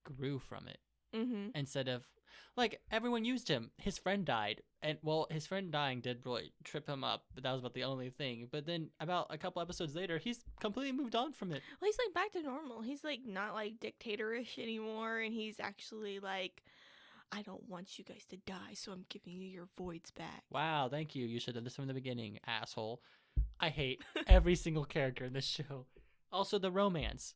grew from it. Mm-hmm. Instead of, like, everyone used him. His friend died, and well, his friend dying did really trip him up, but that was about the only thing. But then about a couple episodes later, he's completely moved on from it. Well, he's like back to normal. He's like not like dictatorish anymore, and he's actually like, I don't want you guys to die, so I'm giving you your voids back. Wow, thank you. You should have this from the beginning, asshole. I hate every single character in this show. Also, the romance.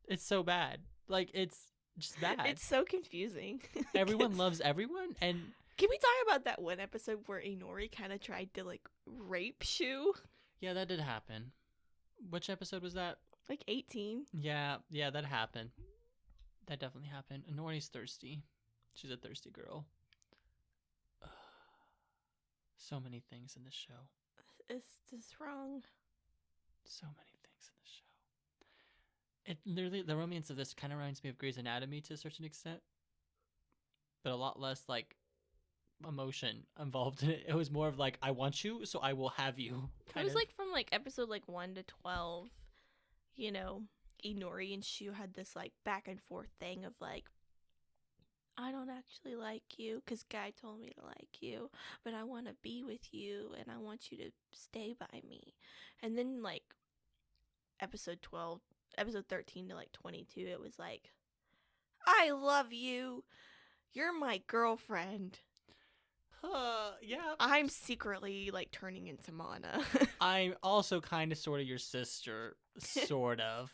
It's so bad. Like, it's just bad. It's so confusing. Everyone loves everyone, and Can we talk about that one episode where Inori kind of tried to like rape Shu? yeah, that did happen. Which episode was that? Like 18. Yeah, that happened. That definitely happened. Nori's thirsty. She's a thirsty girl. So many things in this show. Is this wrong? So many things in this show. It literally, the romance of this kind of reminds me of Grey's Anatomy to a certain extent, but a lot less like emotion involved in it. It was more of like, I want you, so I will have you. It was like from like episode like 1 to 12, you know, Inori and Shu had this like back and forth thing of like, I don't actually like you because Guy told me to like you, but I want to be with you and I want you to stay by me. And then like episode 13 to like 22, it was like, I love you. You're my girlfriend. Yeah. I'm secretly like turning into Mana. I'm also kind of sort of your sister. Sort of.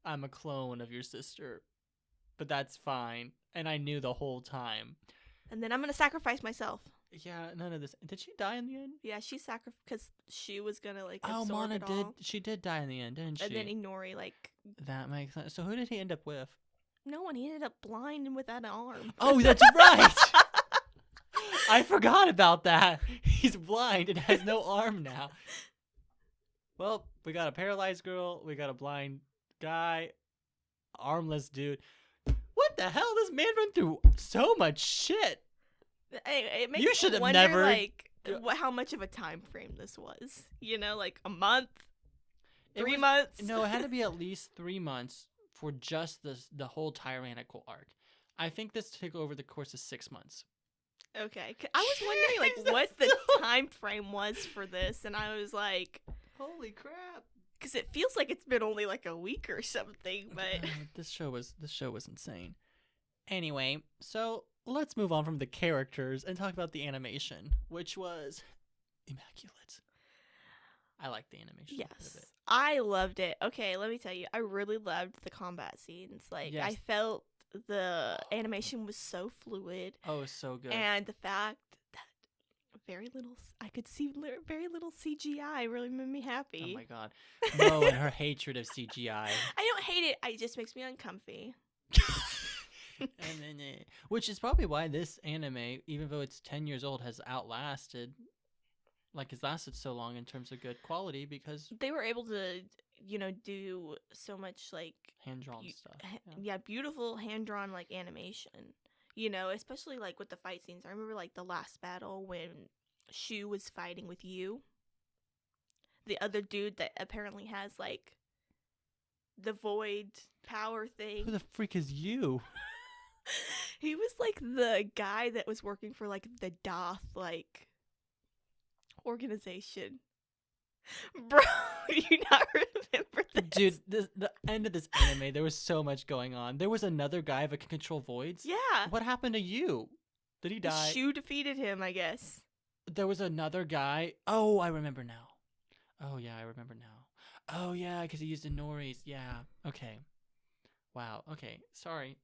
I'm a clone of your sister. But that's fine. And I knew the whole time. And then I'm going to sacrifice myself. Yeah, none of this. Did she die in the end? Yeah, she sacrificed because she was going to like Oh, absorb Mana it did. all. She did die in the end, didn't she? And then Inori like, That makes sense. So who did he end up with? no one, he ended up blind and without an arm. Oh, that's right! I forgot about that. He's blind and has no arm now. Well, we got a paralyzed girl, we got a blind guy, armless dude. What the hell? This man went through so much shit. It makes You me should have wonder, never- like how much of a time frame this was. You know, like a month, It 3 was- months. No, it had to be at least 3 months for just the whole tyrannical arc. I think this took over the course of 6 months. Okay, I was wondering like Jesus, what the no. time frame was for this, and I was like, Holy crap! because it feels like it's been only like a week or something, but This show was insane. Anyway, so let's move on from the characters and talk about the animation, which was immaculate. I like the animation. quite a yes, bit. I loved it. Okay, let me tell you, I really loved the combat scenes. Like, Yes. I felt the animation was so fluid, Oh, so good. and the fact that I could see very little CGI. Really made me Oh happy. my god. Mo and her hatred of CGI. I don't hate it. It just makes me uncomfy. Which is probably why this anime, even though it's 10 years old, has lasted so long in terms of good quality because They were able to, do so much like hand-drawn stuff. beautiful hand-drawn like animation. Especially like with the fight scenes. I remember like the last battle when Shu was fighting with you. The other dude that apparently has like the void power thing. Who the freak is you? He was like the guy that was working for like the Doth like organization. Bro, do you not remember this? Dude, the end of this anime, there was so much going on. There was another guy that could control voids. Yeah. What happened to you? Did he die? Shu defeated him, I guess. There was another guy. Oh, I remember now. Oh, yeah, I remember now. Oh, yeah, because he used Inori's. Yeah, okay. Wow, okay, sorry.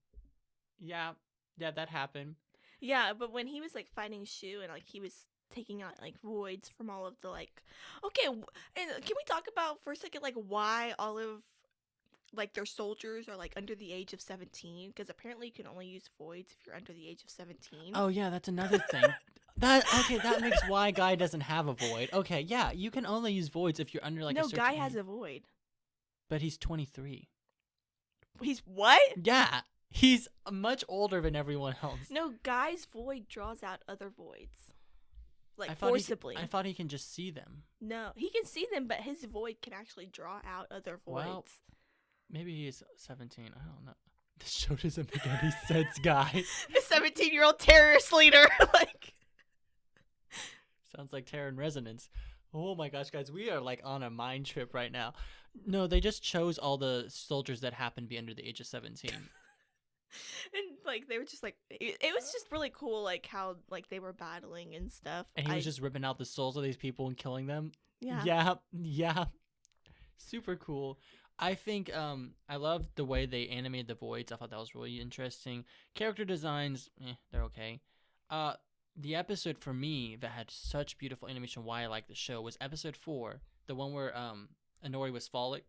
Yeah, that happened. Yeah, but when he was like fighting Shu and like he was taking out like voids from all of the like, okay, and can we talk about for a second like why all of like their soldiers are like under the age of 17? Because apparently you can only use voids if you're under the age of 17. Oh yeah, that's another thing. That makes why Guy doesn't have a void. Okay, yeah, you can only use voids if you're under like a certain Guy age. has a void. But he's 23. He's what? Yeah, he's much older than everyone else. No, Guy's void draws out other voids. Like forcibly. I thought he can just see them. No, he can see them, but his void can actually draw out other voids. Well, maybe he's 17. I don't know. This show doesn't make any sense, guys. The 17-year-old terrorist leader. Like, sounds like Terror in Resonance. Oh my gosh, guys, we are like on a mind trip right now. No, they just chose all the soldiers that happen to be under the age of 17. And like they were just like it was just really cool like how like they were battling and stuff. And he was just ripping out the souls of these people and killing them. Yeah. Yeah. Super cool. I think I loved the way they animated the voids. I thought that was really interesting. Character designs, they're okay. The episode for me that had such beautiful animation, why I like the show, was episode 4, the one where Inori was falling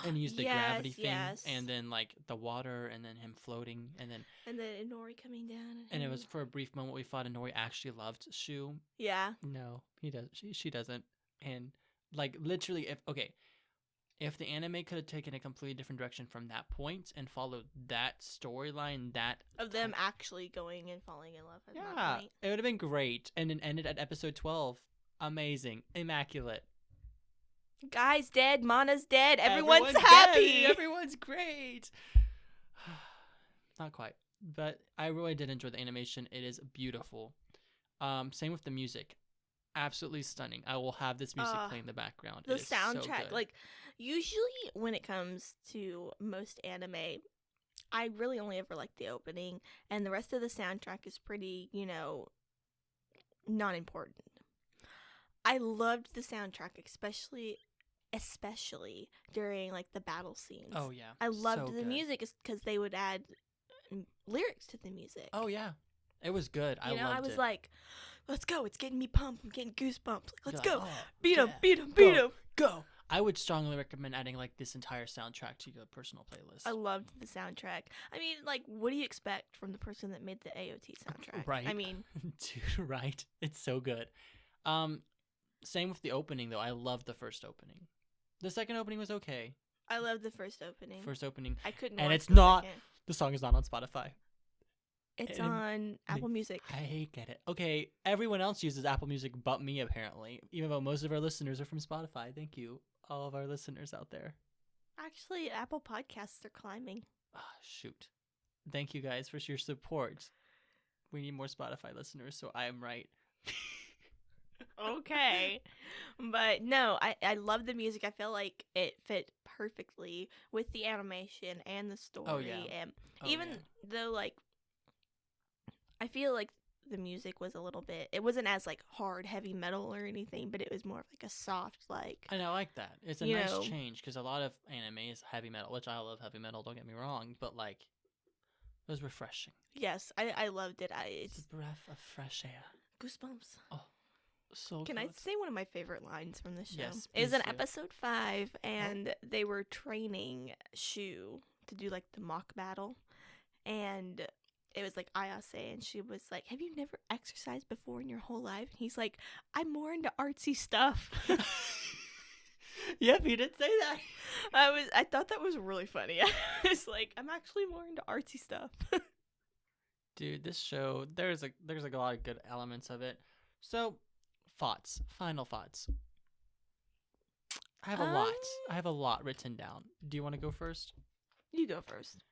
and used the gravity thing, and then like the water, and then him floating, and then Inori coming down. And it was for a brief moment we thought Inori actually loved Shu. Yeah. No, he does. She doesn't. And like literally, if the anime could have taken a completely different direction from that point and followed that storyline, of them actually going and falling in love at that point, it would have been great. And then ended at episode 12. Amazing, immaculate. Guy's dead, Mana's dead, everyone's happy. Dead. Everyone's great. Not quite, but I really did enjoy the animation. It is beautiful. Same with the music. Absolutely stunning. I will have this music playing in the background. The soundtrack, so like usually when it comes to most anime, I really only ever like the opening, and the rest of the soundtrack is pretty, not important. I loved the soundtrack, especially during like the battle scenes. Oh yeah, I loved the music because they would add lyrics to the music. Oh yeah, it was good. I loved it. I was like, let's go! It's getting me pumped. I'm getting goosebumps. Like, let's go! Like, beat him! Beat him! Beat him! Go! I would strongly recommend adding like this entire soundtrack to your personal playlist. I loved the soundtrack. I mean, like, what do you expect from the person that made the AOT soundtrack? Right. I mean, dude, right? It's so good. Same with the opening though. I loved the first opening. The second opening was okay. I loved the first opening. I couldn't. And watch it's the not. second. The song is not on Spotify. It's on Apple Music. I get it. Okay, everyone else uses Apple Music but me apparently. Even though most of our listeners are from Spotify. Thank you, all of our listeners out there. Actually, Apple Podcasts are climbing. Ah, shoot. Thank you guys for your support. We need more Spotify listeners, so I am right. Okay. But no, I love the music. I feel like it fit perfectly with the animation and the story. Oh, yeah. And even though, like, I feel like the music was a little bit, it wasn't as, like, hard, heavy metal or anything, but it was more of, like, a soft, like. And I like that. It's a nice change, because a lot of anime is heavy metal, which I love heavy metal, don't get me wrong, but, like, it was refreshing. Yes, I loved it. It's a breath of fresh air. Goosebumps. Oh. So Can I good. say one of my favorite lines from the show? Yes, It was please in do. episode 5, and they were training Shu to do like the mock battle, and it was like Ayase, and she was like, "Have you never exercised before in your whole life?" And he's like, "I'm more into artsy stuff." Yep, he did say that. I thought that was really funny. I was like, I'm actually more into artsy stuff. Dude, this show, there's a lot of good elements of it. So, final thoughts. I have a lot. I have a lot written down. Do you want to go first? You go first.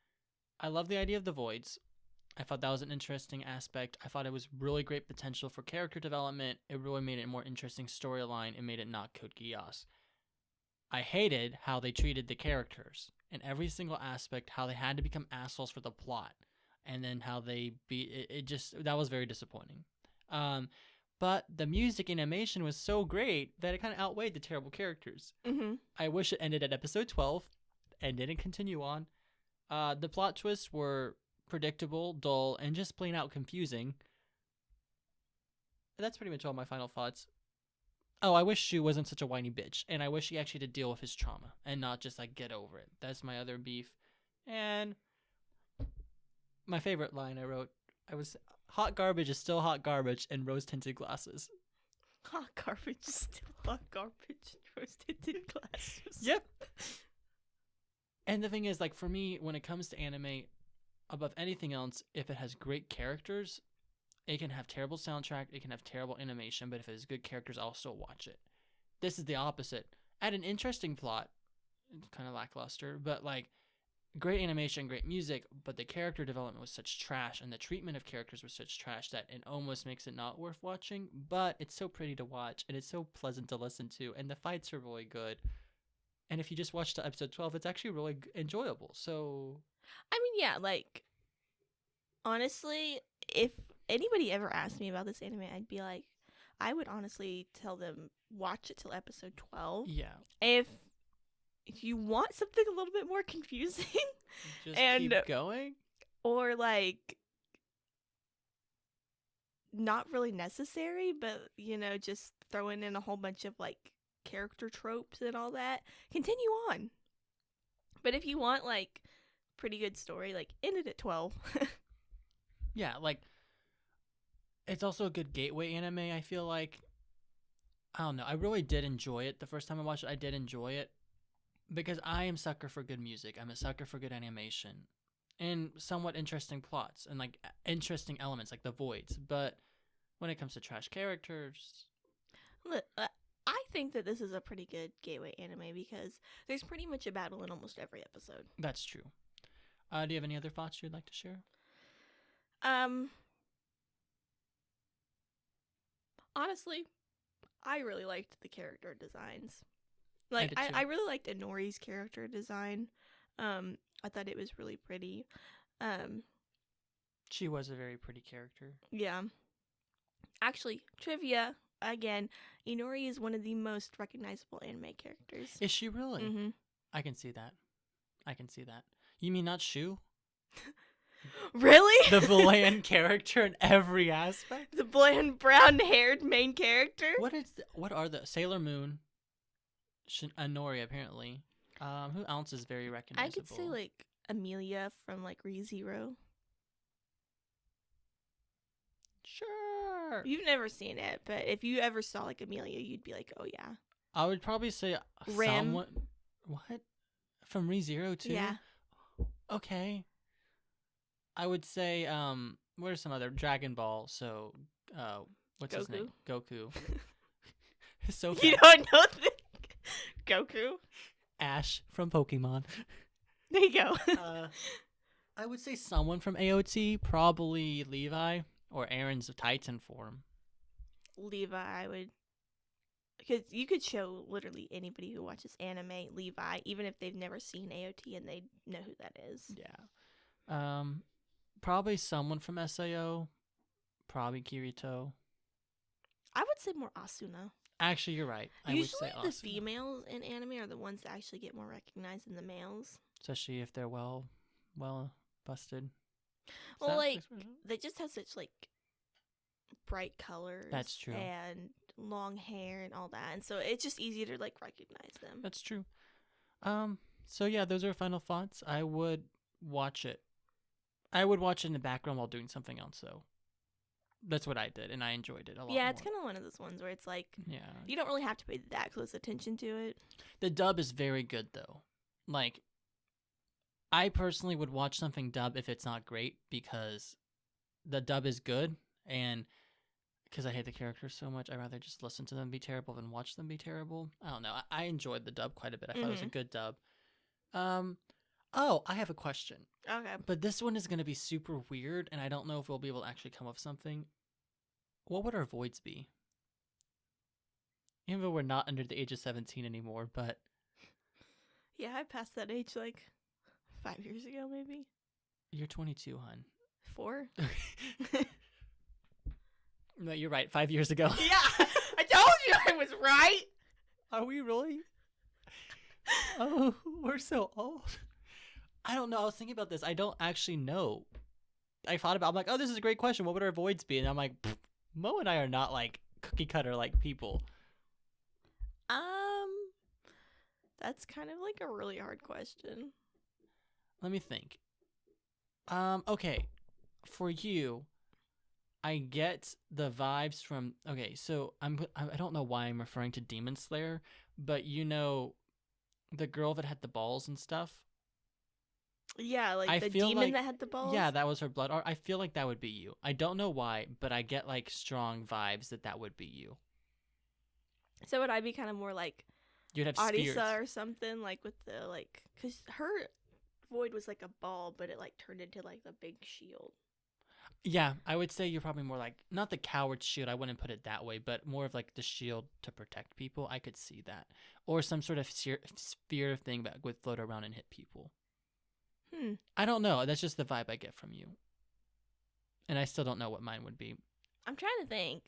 I love the idea of the voids. I thought that was an interesting aspect. I thought it was really great potential for character development. It really made it a more interesting storyline. It made it not Code Geass. I hated how they treated the characters in every single aspect, how they had to become assholes for the plot, and then how they that was very disappointing. But the music animation was so great that it kind of outweighed the terrible characters. Mm-hmm. I wish it ended at episode 12 and didn't continue on. The plot twists were predictable, dull, and just plain out confusing. That's pretty much all my final thoughts. Oh, I wish Shu wasn't such a whiny bitch, and I wish he actually had to deal with his trauma and not just like get over it. That's my other beef. And my favorite line I wrote, I was hot garbage is still hot garbage in rose tinted glasses. Hot garbage is still hot garbage. Rose-tinted glasses. Yep. And the thing is, like, for me, when it comes to anime, above anything else, if it has great characters, it can have terrible soundtrack, it can have terrible animation, but if it has good characters, I'll still watch it. This is the opposite. I had an interesting plot, kind of lackluster, but like great animation, great music, but the character development was such trash, and the treatment of characters was such trash that it almost makes it not worth watching. But it's so pretty to watch, and it's so pleasant to listen to, and the fights are really good. And if you just watch to episode 12, it's actually really enjoyable. So, I mean, yeah, like, honestly, if anybody ever asked me about this anime, I'd be like, I would honestly tell them, watch it till episode 12. yeah. If you want something a little bit more confusing, Just and keep going. or like not really necessary, but just throwing in a whole bunch of like character tropes and all that, continue on. But if you want like pretty good story, like end it at 12. Yeah, like it's also a good gateway anime, I feel like. I don't know. I really did enjoy it. The first time I watched it, I did enjoy it because I am a sucker for good music. I'm a sucker for good animation and somewhat interesting plots and like interesting elements like the voids. But when it comes to trash characters, Look, I think that this is a pretty good gateway anime because there's pretty much a battle in almost every episode. that's true. Do you have any other thoughts you'd like to share? Honestly, I really liked the character designs. Like, did too. I really liked Inori's character design. I thought it was really pretty. She was a very pretty character. Yeah. Actually, trivia again. Inori is one of the most recognizable anime characters. Is she really? Mm-hmm. I can see that. I can see that. You mean not Shu? Really? The bland character in every aspect? The bland brown-haired main character? What are the Sailor Moon? Anori apparently. Who else is very recognizable? I could say like Amelia from like ReZero. Sure. You've never seen it, but if you ever saw like Amelia, you'd be like, oh yeah. I would probably say Rim. someone. What? From ReZero too? Yeah. Okay. I would say what are some other Dragon Ball? So what's his name? Goku. So You don't know the Goku? Ash from Pokemon. There you go. I would say someone from AOT, probably Levi or Aaron's Titan form. Levi, I would, because you could show literally anybody who watches anime Levi, even if they've never seen AOT and they know who that is. Yeah. Probably someone from SAO. Probably Kirito. I would say more Asuna. Actually, you're right. I Usually would say the Asuna. females in anime are the ones that actually get more recognized than the males. Especially if they're well busted. Well, like, they just have such like bright colors. That's true. And long hair and all that, and so it's just easy to like recognize them. That's true. So yeah, those are final thoughts. I would watch it. I would watch it in the background while doing something else, though. That's what I did, and I enjoyed it a lot. Yeah, more. it's kind of one of those ones where it's like, yeah, you don't really have to pay that close attention to it. the dub is very good though. Like, I personally would watch something dub if it's not great because the dub is good, and because I hate the characters so much, I'd rather just listen to them be terrible than watch them be terrible. I don't know. I enjoyed the dub quite a bit. I thought it was a good dub. Oh, I have a question. Okay. But this one is going to be super weird, and I don't know if we'll be able to actually come up with something. What would our voids be? Even though we're not under the age of 17 anymore, but... Yeah, I passed that age like 5 years ago, maybe. You're 22, hon. 4? No, you're right. 5 years ago. Yeah, I told you I was right. Are we really? Oh, we're so old. I don't know. I was thinking about this. I don't actually know. I thought about I'm like, oh, this is a great question. What would our voids be? And I'm like, Mo and I are not like cookie cutter like people. That's kind of like a really hard question. Let me think. Okay. For you, I get the vibes from okay, so I don't know why I'm referring to Demon Slayer, but you know the girl that had the balls and stuff? Yeah, like I the feel demon like- that had the balls. Yeah, that was her blood art. I feel like that would be you. I don't know why, but I get like strong vibes that would be you. So would I be kind of more like You'd have spirits. Arisa or something, like with the like, because her void was like a ball, but it like turned into like the big shield. Yeah, I would say you're probably more like not the coward shield. I wouldn't put it that way, but more of like the shield to protect people. I could see that, or some sort of sphere thing that would float around and hit people. I don't know. That's just the vibe I get from you, and I still don't know what mine would be. I'm trying to think.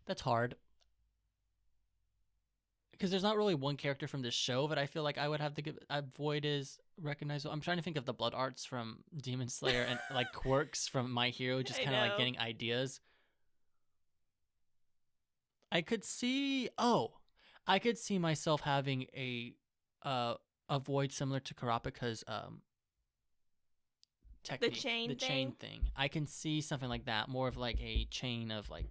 That's hard. Because there's not really one character from this show that I feel like I would have to give. Void is recognizable. I'm trying to think of the blood arts from Demon Slayer and like quirks from My Hero, just I kind of like know. getting ideas. I could see. Oh, I could see myself having a void similar to Kurapika's technique, chain chain thing. I can see something like that, more of like a chain of like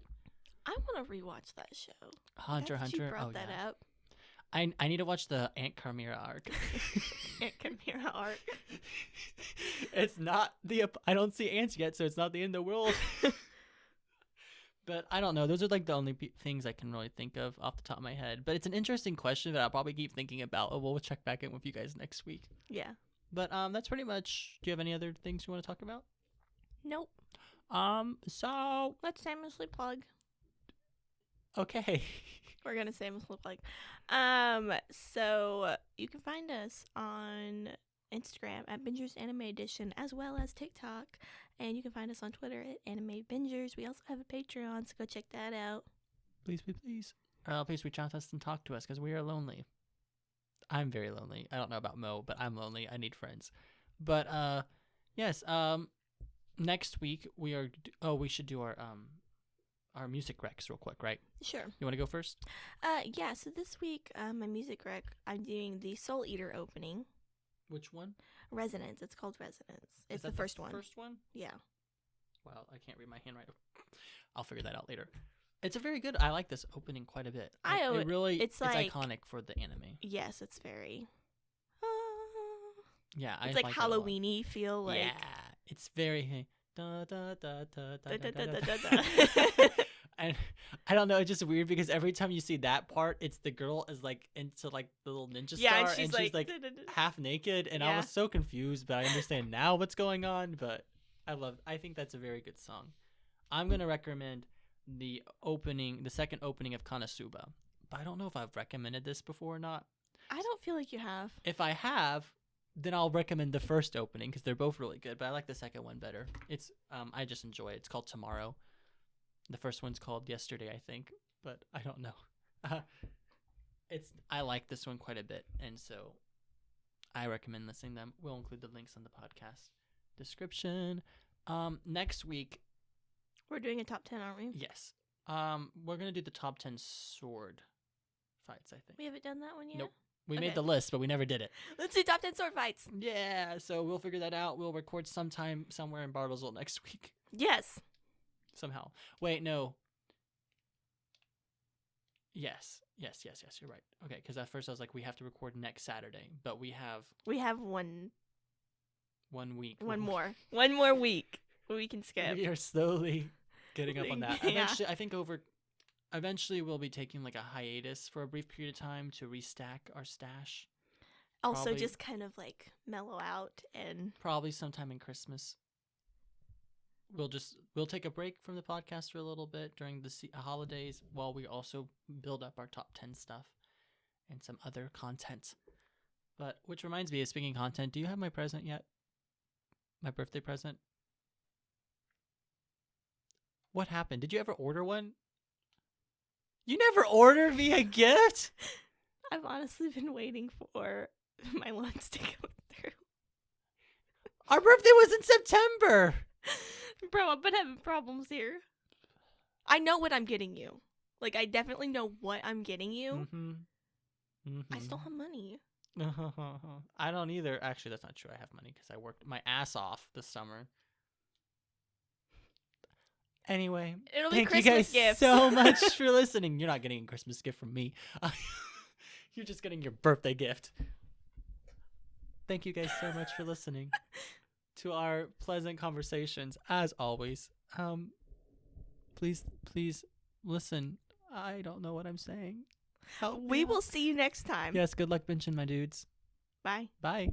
I want to rewatch that show. Hunter Now that Hunter. You brought Oh that yeah. up. I need to watch the Aunt Carmira arc. Aunt Chimera arc. It's not I don't see ants yet, so it's not the end of the world. But I don't know. Those are like the only things I can really think of off the top of my head. But it's an interesting question that I'll probably keep thinking about. We'll check back in with you guys next week. Yeah. But that's pretty much. Do you have any other things you want to talk about? Nope. So Let's shamelessly plug. okay. We're gonna shamelessly plug. So you can find us on Instagram at Bingers Anime Edition, as well as TikTok, and you can find us on Twitter at Anime Bingers. We also have a Patreon, so go check that out. Please. Please reach out to us and talk to us because we are lonely. I'm very lonely. I don't know about Mo, but I'm lonely. I need friends. But yes. Next week we are. We should do our music recs real quick, right? Sure. You want to go first? Yeah. So this week, my music rec, I'm doing the Soul Eater opening. Which one? Resonance. It's called Resonance. Is It's that the first one. First one? Yeah. Wow, I can't read my handwriting. I'll figure that out later. It's a very good. I like this opening quite a bit. It really. It's like- iconic for the anime. Yes, it's very. Yeah, It's I like like that a lot. Halloweeny feel. Like. Yeah, it's very. Da, da, da, da, da, Da, da, da, da, da, da, da. da. And I don't know, it's just weird because every time you see that part, it's the girl is like into like the little ninja Yeah, star, and she's like, like da, da, da. half naked, and I Yeah. was so confused, but I understand now what's going on. But I think that's a very good song. I'm gonna recommend the second opening of Konsoba, but I don't know if I've recommended this before or not. I don't feel like you have. If I have, then I'll recommend the first opening because they're both really good, but I like the second one better. It's I just enjoy it. It's called Tomorrow. The first one's called Yesterday, I think, but I don't know. I like this one quite a bit, and so I recommend listening to them. We'll include the links on the podcast description. Next week, We're doing a top 10, aren't we? Yes. We're gonna do the top 10 sword fights. I think. We haven't done that one yet. Nope. We Okay. made the list, but we never did it. Let's do top 10 sword fights. Yeah. So we'll figure that out. We'll record sometime somewhere in Bartlesville next week. Yes. Somehow. Wait, no. Yes. You're right. Okay, because at first I was like, we have to record next Saturday, but we have one 1 week. one more week we can skip. We are slowly getting up on that. Yeah. Eventually we'll be taking like a hiatus for a brief period of time to restack our stash. Also, Probably- just kind of like mellow out and Probably sometime in Christmas. We'll take a break from the podcast for a little bit during the holidays while we also build up our top 10 stuff and some other content. But which reminds me of speaking content, do you have my present yet? My birthday present? What happened? Did you ever order one? You never ordered me a gift? I've honestly been waiting for my loans to go through. Our birthday was in September. Bro, I've been having problems here. I know what I'm getting you. Like, I definitely know what I'm getting you. I still have money. I don't either. Actually, that's not true. I have money because I worked my ass off this summer. Anyway, It'll be thank you Christmas guys gifts. so much for listening. You're not getting a Christmas gift from me. You're just getting your birthday gift. Thank you guys so much for listening to our pleasant conversations. As always, please listen. I don't know what I'm saying. Help me We out. will see you next time. Yes, good luck benching, my dudes. Bye. Bye.